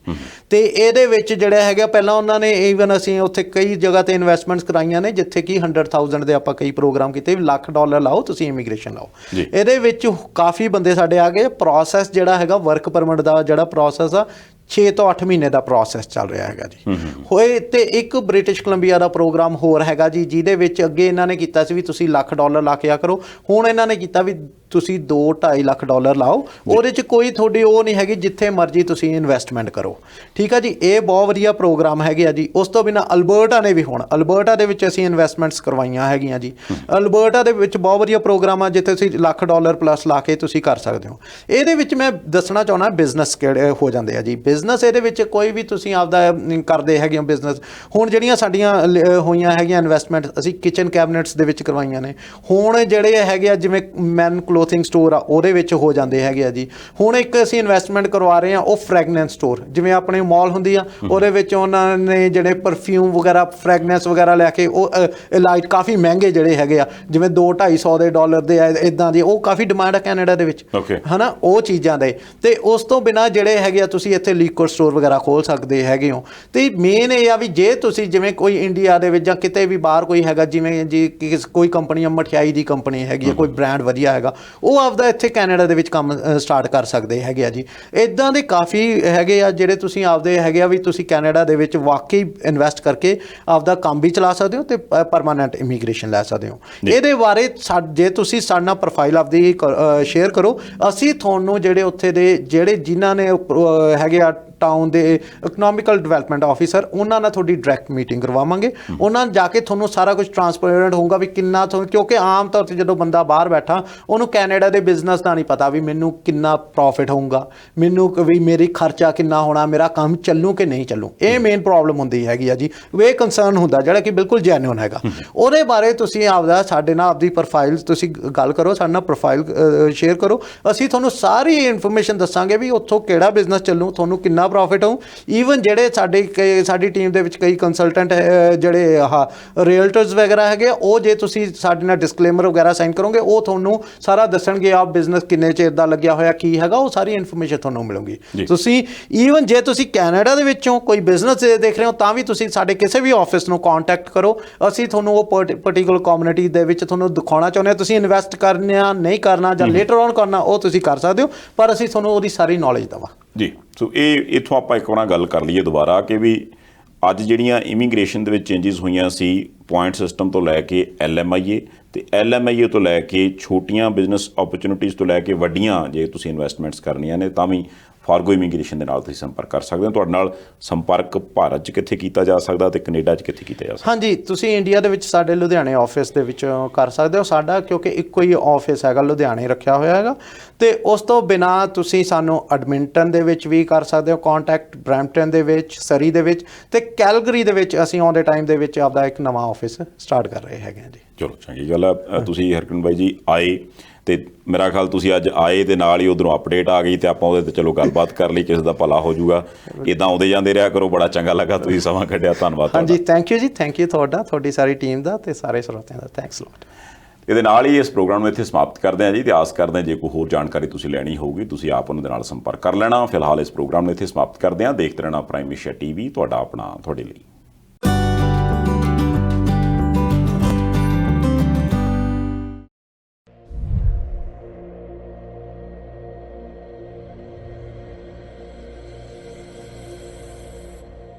ਤੇ ਇਹਦੇ ਵਿੱਚ ਜਿਹੜਾ ਹੈਗਾ ਪਹਿਲਾਂ ਉਹਨਾਂ ਨੇ ਈਵਨ ਅਸੀਂ ਉੱਥੇ ਕਈ ਜਗ੍ਹਾ ਤੇ ਇਨਵੈਸਟਮੈਂਟਸ ਕਰਾਈਆਂ ਨੇ ਜਿੱਥੇ ਕਿ 100,000 ਦੇ ਆਪਾਂ ਕਈ ਪ੍ਰੋਗਰਾਮ ਕੀਤੇ, $1,00,000 ਲਾਓ ਤੁਸੀਂ ਇਮੀਗ੍ਰੇਸ਼ਨ ਲਾਓ। ਇਹਦੇ ਵਿੱਚ ਕਾਫੀ ਬੰਦੇ ਸਾਡੇ ਆ ਗਏ। ਪ੍ਰੋਸੈਸ ਜਿਹੜਾ ਹੈਗਾ ਵਰਕ ਪਰਮਿਟ ਦਾ ਜਿਹੜਾ ਪ੍ਰੋਸੈਸ ਆ 6 ਤੋਂ 8 ਮਹੀਨੇ ਦਾ ਪ੍ਰੋਸੈਸ ਚੱਲ ਰਿਹਾ ਹੈਗਾ ਜੀ ਹੋਏ। ਤੇ ਇੱਕ ਬ੍ਰਿਟਿਸ਼ ਕੋਲੰਬੀਆ ਦਾ ਪ੍ਰੋਗਰਾਮ ਹੋਰ ਹੈਗਾ ਜੀ ਜਿਹਦੇ ਵਿੱਚ ਅੱਗੇ ਇਹਨਾਂ ਨੇ ਕੀਤਾ ਸੀ ਵੀ ਤੁਸੀਂ $1,00,000 ਲਾ ਕੇ ਆ ਕਰੋ। ਹੁਣ ਇਹਨਾਂ ਨੇ ਕੀਤਾ ਵੀ ਤੁਸੀਂ $2-2.5 ਲੱਖ ਲਾਓ। ਉਹਦੇ 'ਚ ਕੋਈ ਤੁਹਾਡੀ ਉਹ ਨਹੀਂ ਹੈਗੀ, ਜਿੱਥੇ ਮਰਜ਼ੀ ਤੁਸੀਂ ਇਨਵੈਸਟਮੈਂਟ ਕਰੋ। ਠੀਕ ਆ ਜੀ, ਇਹ ਬਹੁਤ ਵਧੀਆ ਪ੍ਰੋਗਰਾਮ ਹੈਗੇ ਆ ਜੀ। ਉਸ ਤੋਂ ਬਿਨਾਂ ਅਲਬਰਟਾ ਨੇ ਵੀ ਹੁਣ ਅਲਬਰਟਾ ਦੇ ਵਿੱਚ ਅਸੀਂ ਇਨਵੈਸਟਮੈਂਟਸ ਕਰਵਾਈਆਂ ਹੈਗੀਆਂ ਜੀ। ਅਲਬਰਟਾ ਦੇ ਵਿੱਚ ਬਹੁਤ ਵਧੀਆ ਪ੍ਰੋਗਰਾਮ ਆ ਜਿੱਥੇ ਤੁਸੀਂ $1,00,000 ਪਲੱਸ ਲਾ ਕੇ ਤੁਸੀਂ ਕਰ ਸਕਦੇ ਹੋ। ਇਹਦੇ ਵਿੱਚ ਮੈਂ ਦੱਸਣਾ ਚਾਹੁੰਦਾ ਬਿਜ਼ਨਸ ਕਿਹੜੇ ਹੋ ਜਾਂਦੇ ਆ ਜੀ। ਬਿਜ਼ਨਸ ਇਹਦੇ ਵਿੱਚ ਕੋਈ ਵੀ ਤੁਸੀਂ ਆਪਦਾ ਕਰਦੇ ਹੈਗੇ ਹੋ ਬਿਜ਼ਨਸ। ਹੁਣ ਜਿਹੜੀਆਂ ਸਾਡੀਆਂ ਹੋਈਆਂ ਹੈਗੀਆਂ ਇਨਵੈਸਟਮੈਂਟ ਅਸੀਂ ਕਿਚਨ ਕੈਬਨਿਟਸ ਦੇ ਵਿੱਚ ਕਰਵਾਈਆਂ ਨੇ। ਹੁਣ ਜਿਹੜੇ ਹੈਗੇ ਆ ਜਿਵੇਂ ਮੈਨ ਕਲੋਥਿੰਗ ਸਟੋਰ ਆ ਉਹਦੇ ਵਿੱਚ ਹੋ ਜਾਂਦੇ ਹੈਗੇ ਆ ਜੀ। ਹੁਣ ਇੱਕ ਅਸੀਂ ਇਨਵੈਸਟਮੈਂਟ ਕਰਵਾ ਰਹੇ ਹਾਂ ਉਹ ਫ੍ਰੈਗਨੈਂਸ ਸਟੋਰ, ਜਿਵੇਂ ਆਪਣੇ ਮਾਲ ਹੁੰਦੀ ਆ ਉਹਦੇ ਵਿੱਚ ਉਹਨਾਂ ਨੇ ਜਿਹੜੇ ਪਰਫਿਊਮ ਵਗੈਰਾ ਫ੍ਰੈਗਨੈਂਸ ਵਗੈਰਾ ਲੈ ਕੇ ਉਹ ਲਾਈਟ ਕਾਫੀ ਮਹਿੰਗੇ ਜਿਹੜੇ ਹੈਗੇ ਆ ਜਿਵੇਂ $200-250 ਦੇ ਇੱਦਾਂ ਦੀ ਉਹ ਕਾਫੀ ਡਿਮਾਂਡ ਆ ਕੈਨੇਡਾ ਦੇ ਵਿੱਚ ਹੈ ਨਾ ਉਹ ਚੀਜ਼ਾਂ ਦੇ। ਤੇ ਉਸ ਤੋਂ ਬਿਨਾਂ ਜਿਹੜੇ ਹੈਗੇ ਆ ਤੁਸੀਂ ਇੱਥੇ ਲੀਕਰ ਸਟੋਰ ਵਗੈਰਾ ਖੋਲ੍ਹ ਸਕਦੇ ਹੈਗੇ ਹੋ। ਤੇ ਮੇਨ ਇਹ ਆ ਵੀ ਜੇ ਤੁਸੀਂ ਜਿਵੇਂ ਕੋਈ ਇੰਡੀਆ ਦੇ ਵਿੱਚ ਜਾਂ ਕਿਤੇ ਵੀ ਬਾਹਰ ਕੋਈ ਹੈਗਾ ਜਿਵੇਂ ਜੀ ਕੋਈ ਕੰਪਨੀ ਮਠਿਆਈ ਦੀ ਕੰਪਨੀ ਹੈਗੀ ਆ ਕੋਈ ਬ੍ਰਾਂਡ ਵਧੀਆ ਹੈਗਾ ਉਹ ਆਪਦਾ ਇੱਥੇ ਕੈਨੇਡਾ ਦੇ ਵਿੱਚ ਕੰਮ ਸਟਾਰਟ ਕਰ ਸਕਦੇ ਹੈਗੇ ਆ ਜੀ। ਇੱਦਾਂ ਦੇ ਕਾਫੀ ਹੈਗੇ ਆ ਜਿਹੜੇ ਤੁਸੀਂ ਆਪਦੇ ਹੈਗੇ ਆ ਵੀ ਤੁਸੀਂ ਕੈਨੇਡਾ ਦੇ ਵਿੱਚ ਵਾਕਈ ਇਨਵੈਸਟ ਕਰਕੇ ਆਪਦਾ ਕੰਮ ਵੀ ਚਲਾ ਸਕਦੇ ਹੋ ਤੇ ਪਰਮਾਨੈਂਟ ਇਮੀਗ੍ਰੇਸ਼ਨ ਲੈ ਸਕਦੇ ਹੋ। ਇਹਦੇ ਬਾਰੇ ਜੇ ਤੁਸੀਂ ਸਾਡੇ ਨਾਲ ਪ੍ਰੋਫਾਈਲ ਆਪਦੀ ਸ਼ੇਅਰ ਕਰੋ, ਅਸੀਂ ਤੁਹਾਨੂੰ ਜਿਹੜੇ ਉੱਥੇ ਦੇ ਜਿਹੜੇ ਜਿਨ੍ਹਾਂ ਨੇ ਹੈਗੇ ਆ ਟਾਊਨ ਦੇ ਇਕਨੋਮਿਕਲ ਡਿਵੈਲਪਮੈਂਟ ਆਫਿਸਰ ਉਹਨਾਂ ਨਾਲ ਤੁਹਾਡੀ ਡਾਇਰੈਕਟ ਮੀਟਿੰਗ ਕਰਵਾਵਾਂਗੇ। ਉਹਨਾਂ ਜਾ ਕੇ ਤੁਹਾਨੂੰ ਸਾਰਾ ਕੁਝ ਟਰਾਂਸਪੇਰੈਂਟ ਹੋਊਗਾ ਵੀ ਕਿੰਨਾ ਕਿਉਂਕਿ ਆਮ ਤੌਰ 'ਤੇ ਜਦੋਂ ਬੰਦਾ ਬਾਹਰ ਬੈਠਾ ਉਹਨੂੰ ਕੈਨੇਡਾ ਦੇ ਬਿਜ਼ਨਸ ਦਾ ਨਹੀਂ ਪਤਾ ਵੀ ਮੈਨੂੰ ਕਿੰਨਾ ਪ੍ਰੋਫਿਟ ਹੋਊਗਾ, ਮੈਨੂੰ ਵੀ ਮੇਰੀ ਖਰਚਾ ਕਿੰਨਾ ਹੋਣਾ, ਮੇਰਾ ਕੰਮ ਚੱਲੂ ਕਿ ਨਹੀਂ ਚੱਲੂ। ਇਹ ਮੇਨ ਪ੍ਰੋਬਲਮ ਹੁੰਦੀ ਹੈਗੀ ਆ ਜੀ। ਇਹ ਕੰਸਰਨ ਹੁੰਦਾ ਜਿਹੜਾ ਕਿ ਬਿਲਕੁਲ ਜੈਨੂਅਨ ਹੈਗਾ। ਉਹਦੇ ਬਾਰੇ ਤੁਸੀਂ ਆਪਦਾ ਸਾਡੇ ਨਾਲ ਆਪਦੀ ਪ੍ਰੋਫਾਈਲ ਤੁਸੀਂ ਗੱਲ ਕਰੋ, ਸਾਡੇ ਨਾਲ ਪ੍ਰੋਫਾਈਲ ਸ਼ੇਅਰ ਕਰੋ। ਅਸੀਂ ਤੁਹਾਨੂੰ ਸਾਰੀ ਇਨਫੋਰਮੇਸ਼ਨ ਦੱਸਾਂਗੇ ਵੀ ਉੱਥੋਂ ਕਿਹੜਾ ਬਿਜ਼ਨਸ ਚੱਲੂ, ਤੁਹਾਨੂੰ ਕਿੰਨਾ ਪ੍ਰੋਫਿਟ ਹੋਊ। ਈਵਨ ਜਿਹੜੇ ਸਾਡੀ ਟੀਮ ਦੇ ਵਿੱਚ ਕਈ ਕੰਸਲਟੈਂਟ ਜਿਹੜੇ ਰੀਅਲਟਰਸ ਵਗੈਰਾ ਹੈਗੇ ਉਹ ਜੇ ਤੁਸੀਂ ਸਾਡੇ ਨਾਲ ਡਿਸਕਲੇਮਰ ਵਗੈਰਾ ਸਾਈਨ ਕਰੋਗੇ ਉਹ ਤੁਹਾਨੂੰ ਸਾਰਾ ਦੱਸਣਗੇ ਆਪ ਬਿਜ਼ਨਸ ਕਿੰਨੇ ਚਿਰ ਦਾ ਲੱਗਿਆ ਹੋਇਆ ਕੀ ਹੈਗਾ ਉਹ ਸਾਰੀ ਇਨਫੋਰਮੇਸ਼ਨ ਤੁਹਾਨੂੰ ਮਿਲੂਗੀ। ਤੁਸੀਂ ਈਵਨ ਜੇ ਤੁਸੀਂ ਕੈਨੇਡਾ ਦੇ ਵਿੱਚੋਂ ਕੋਈ ਬਿਜ਼ਨਸ ਦੇਖ ਰਹੇ ਹੋ ਤਾਂ ਵੀ ਤੁਸੀਂ ਸਾਡੇ ਕਿਸੇ ਵੀ ਆਫਿਸ ਨੂੰ ਕੰਟੈਕਟ ਕਰੋ। ਅਸੀਂ ਤੁਹਾਨੂੰ ਉਹ ਪਰਟੀਕੁਲਰ ਕਮਿਊਨਿਟੀ ਦੇ ਵਿੱਚ ਤੁਹਾਨੂੰ ਦਿਖਾਉਣਾ ਚਾਹੁੰਦੇ ਹਾਂ। ਤੁਸੀਂ ਇਨਵੈਸਟ ਕਰਨਾ ਨਹੀਂ ਕਰਨਾ ਜਾਂ ਲੇਟਰ ਔਨ ਕਰਨਾ ਉਹ ਤੁਸੀਂ ਕਰ ਸਕਦੇ ਹੋ, ਪਰ ਅਸੀਂ ਤੁਹਾਨੂੰ ਉਹਦੀ ਸਾਰੀ ਨੌਲੇਜ ਦੇਵਾਂ ਜੀ। ਸੋ ਇਹ ਇੱਥੋਂ ਆਪਾਂ ਇੱਕ ਵਾਰ ਗੱਲ ਕਰ ਲਈਏ ਦੁਬਾਰਾ ਕਿ ਵੀ ਅੱਜ ਜਿਹੜੀਆਂ ਇਮੀਗ੍ਰੇਸ਼ਨ ਦੇ ਵਿੱਚ ਚੇਂਜਿਸ ਹੋਈਆਂ ਸੀ ਪੁਆਇੰਟ ਸਿਸਟਮ ਤੋਂ ਲੈ ਕੇ LMIA ਤੇ LMIA ਤੋਂ ਲੈ ਕੇ ਛੋਟੀਆਂ ਬਿਜ਼ਨਸ ਓਪਰਚੁਨਿਟੀਜ਼ ਤੋਂ ਲੈ ਕੇ ਵੱਡੀਆਂ ਜੇ ਤੁਸੀਂ ਇਨਵੈਸਟਮੈਂਟਸ ਕਰਨੀਆਂ ਨੇ ਤਾਂ ਵੀ ਫਾਰਗੋ ਇਮੀਗ੍ਰੇਸ਼ਨ ਦੇ ਨਾਲ ਤੁਸੀਂ ਸੰਪਰਕ ਕਰ ਸਕਦੇ ਹੋ। ਤੁਹਾਡੇ ਨਾਲ ਸੰਪਰਕ ਭਾਰਤ 'ਚ ਕਿੱਥੇ ਕੀਤਾ ਜਾ ਸਕਦਾ ਤੇ ਕੈਨੇਡਾ 'ਚ ਕਿੱਥੇ ਕੀਤਾ ਜਾ ਸਕਦਾ? ਹਾਂਜੀ, ਤੁਸੀਂ ਇੰਡੀਆ ਦੇ ਵਿੱਚ ਸਾਡੇ ਲੁਧਿਆਣੇ ਆਫਿਸ ਦੇ ਵਿੱਚ ਕਰ ਸਕਦੇ ਹੋ। ਸਾਡਾ ਕਿਉਂਕਿ ਇੱਕੋ ਹੀ ਆਫਿਸ ਹੈਗਾ ਲੁਧਿਆਣੇ ਰੱਖਿਆ ਹੋਇਆ ਹੈਗਾ। ਤੇ ਉਸ ਤੋਂ ਬਿਨਾਂ ਤੁਸੀਂ ਸਾਨੂੰ ਐਡਮਿੰਟਨ ਦੇ ਵਿੱਚ ਵੀ ਕਰ ਸਕਦੇ ਹੋ ਕੰਟੈਕਟ, ਬਰੈਂਪਟਨ ਦੇ ਵਿੱਚ, ਸਰੀ ਦੇ ਵਿੱਚ ਤੇ ਕੈਲਗਰੀ ਦੇ ਵਿੱਚ ਅਸੀਂ ਆਉਣ ਦੇ ਟਾਈਮ ਦੇ ਵਿੱਚ ਆਪਦਾ ਇੱਕ ਨਵਾਂ ਆਫਿਸ ਸਟਾਰਟ ਕਰ ਰਹੇ ਹੈਗੇ ਹਾਂ ਜੀ। ਚਲੋ ਚੰਗੀ ਗੱਲ ਆ। ਤੁਸੀਂ ਹਰਕਿਰਨ ਬਾਈ ਜੀ ਆਏ ਤੇ ਮੇਰਾ ਖਿਆਲ ਤੁਸੀਂ ਅੱਜ ਆਏ ਦੇ ਨਾਲ ਹੀ ਉਧਰੋਂ ਅਪਡੇਟ ਆ ਗਈ ਤੇ ਆਪਾਂ ਉਹਦੇ ਤੇ ਚਲੋ ਗੱਲਬਾਤ ਕਰ ਲਈ, ਕਿਸੇ ਦਾ ਭਲਾ ਹੋ ਜਾਊਗਾ। ਇੱਦਾਂ ਆਉਂਦੇ ਜਾਂਦੇ ਰਿਹਾ ਕਰੋ। ਬੜਾ ਚੰਗਾ ਲੱਗਾ ਤੁਸੀਂ ਸਮਾਂ ਕੱਢਿਆ, ਧੰਨਵਾਦ। ਹਾਂਜੀ, ਥੈਂਕ ਯੂ ਜੀ, ਥੈਂਕ ਯੂ ਤੁਹਾਡੀ ਸਾਰੀ ਟੀਮ ਦਾ ਤੇ ਸਾਰੇ ਸਰੋਤਿਆਂ ਦਾ ਥੈਂਕਸ ਲੋਟ। ਇਹਦੇ ਨਾਲ ਹੀ ਇਸ ਪ੍ਰੋਗਰਾਮ ਨੂੰ ਇੱਥੇ ਸਮਾਪਤ ਕਰਦੇ ਹਾਂ ਜੀ ਤੇ ਆਸ ਕਰਦੇ ਹਾਂ ਜੇ ਕੋਈ ਹੋਰ ਜਾਣਕਾਰੀ ਤੁਸੀਂ ਲੈਣੀ ਹੋਊਗੀ ਤੁਸੀਂ ਆਪ ਉਹਨਾਂ ਦੇ ਨਾਲ ਸੰਪਰਕ ਕਰ ਲੈਣਾ। ਫਿਲਹਾਲ ਇਸ ਪ੍ਰੋਗਰਾਮ ਨੂੰ ਇੱਥੇ ਸਮਾਪਤ ਕਰਦੇ ਹਾਂ। ਦੇਖਦੇ ਰਹਿਣਾ ਪ੍ਰਾਈਮ ਏਸ਼ੀਆ TV, ਤੁਹਾਡਾ ਆਪਣਾ ਤੁਹਾਡੇ ਲਈ।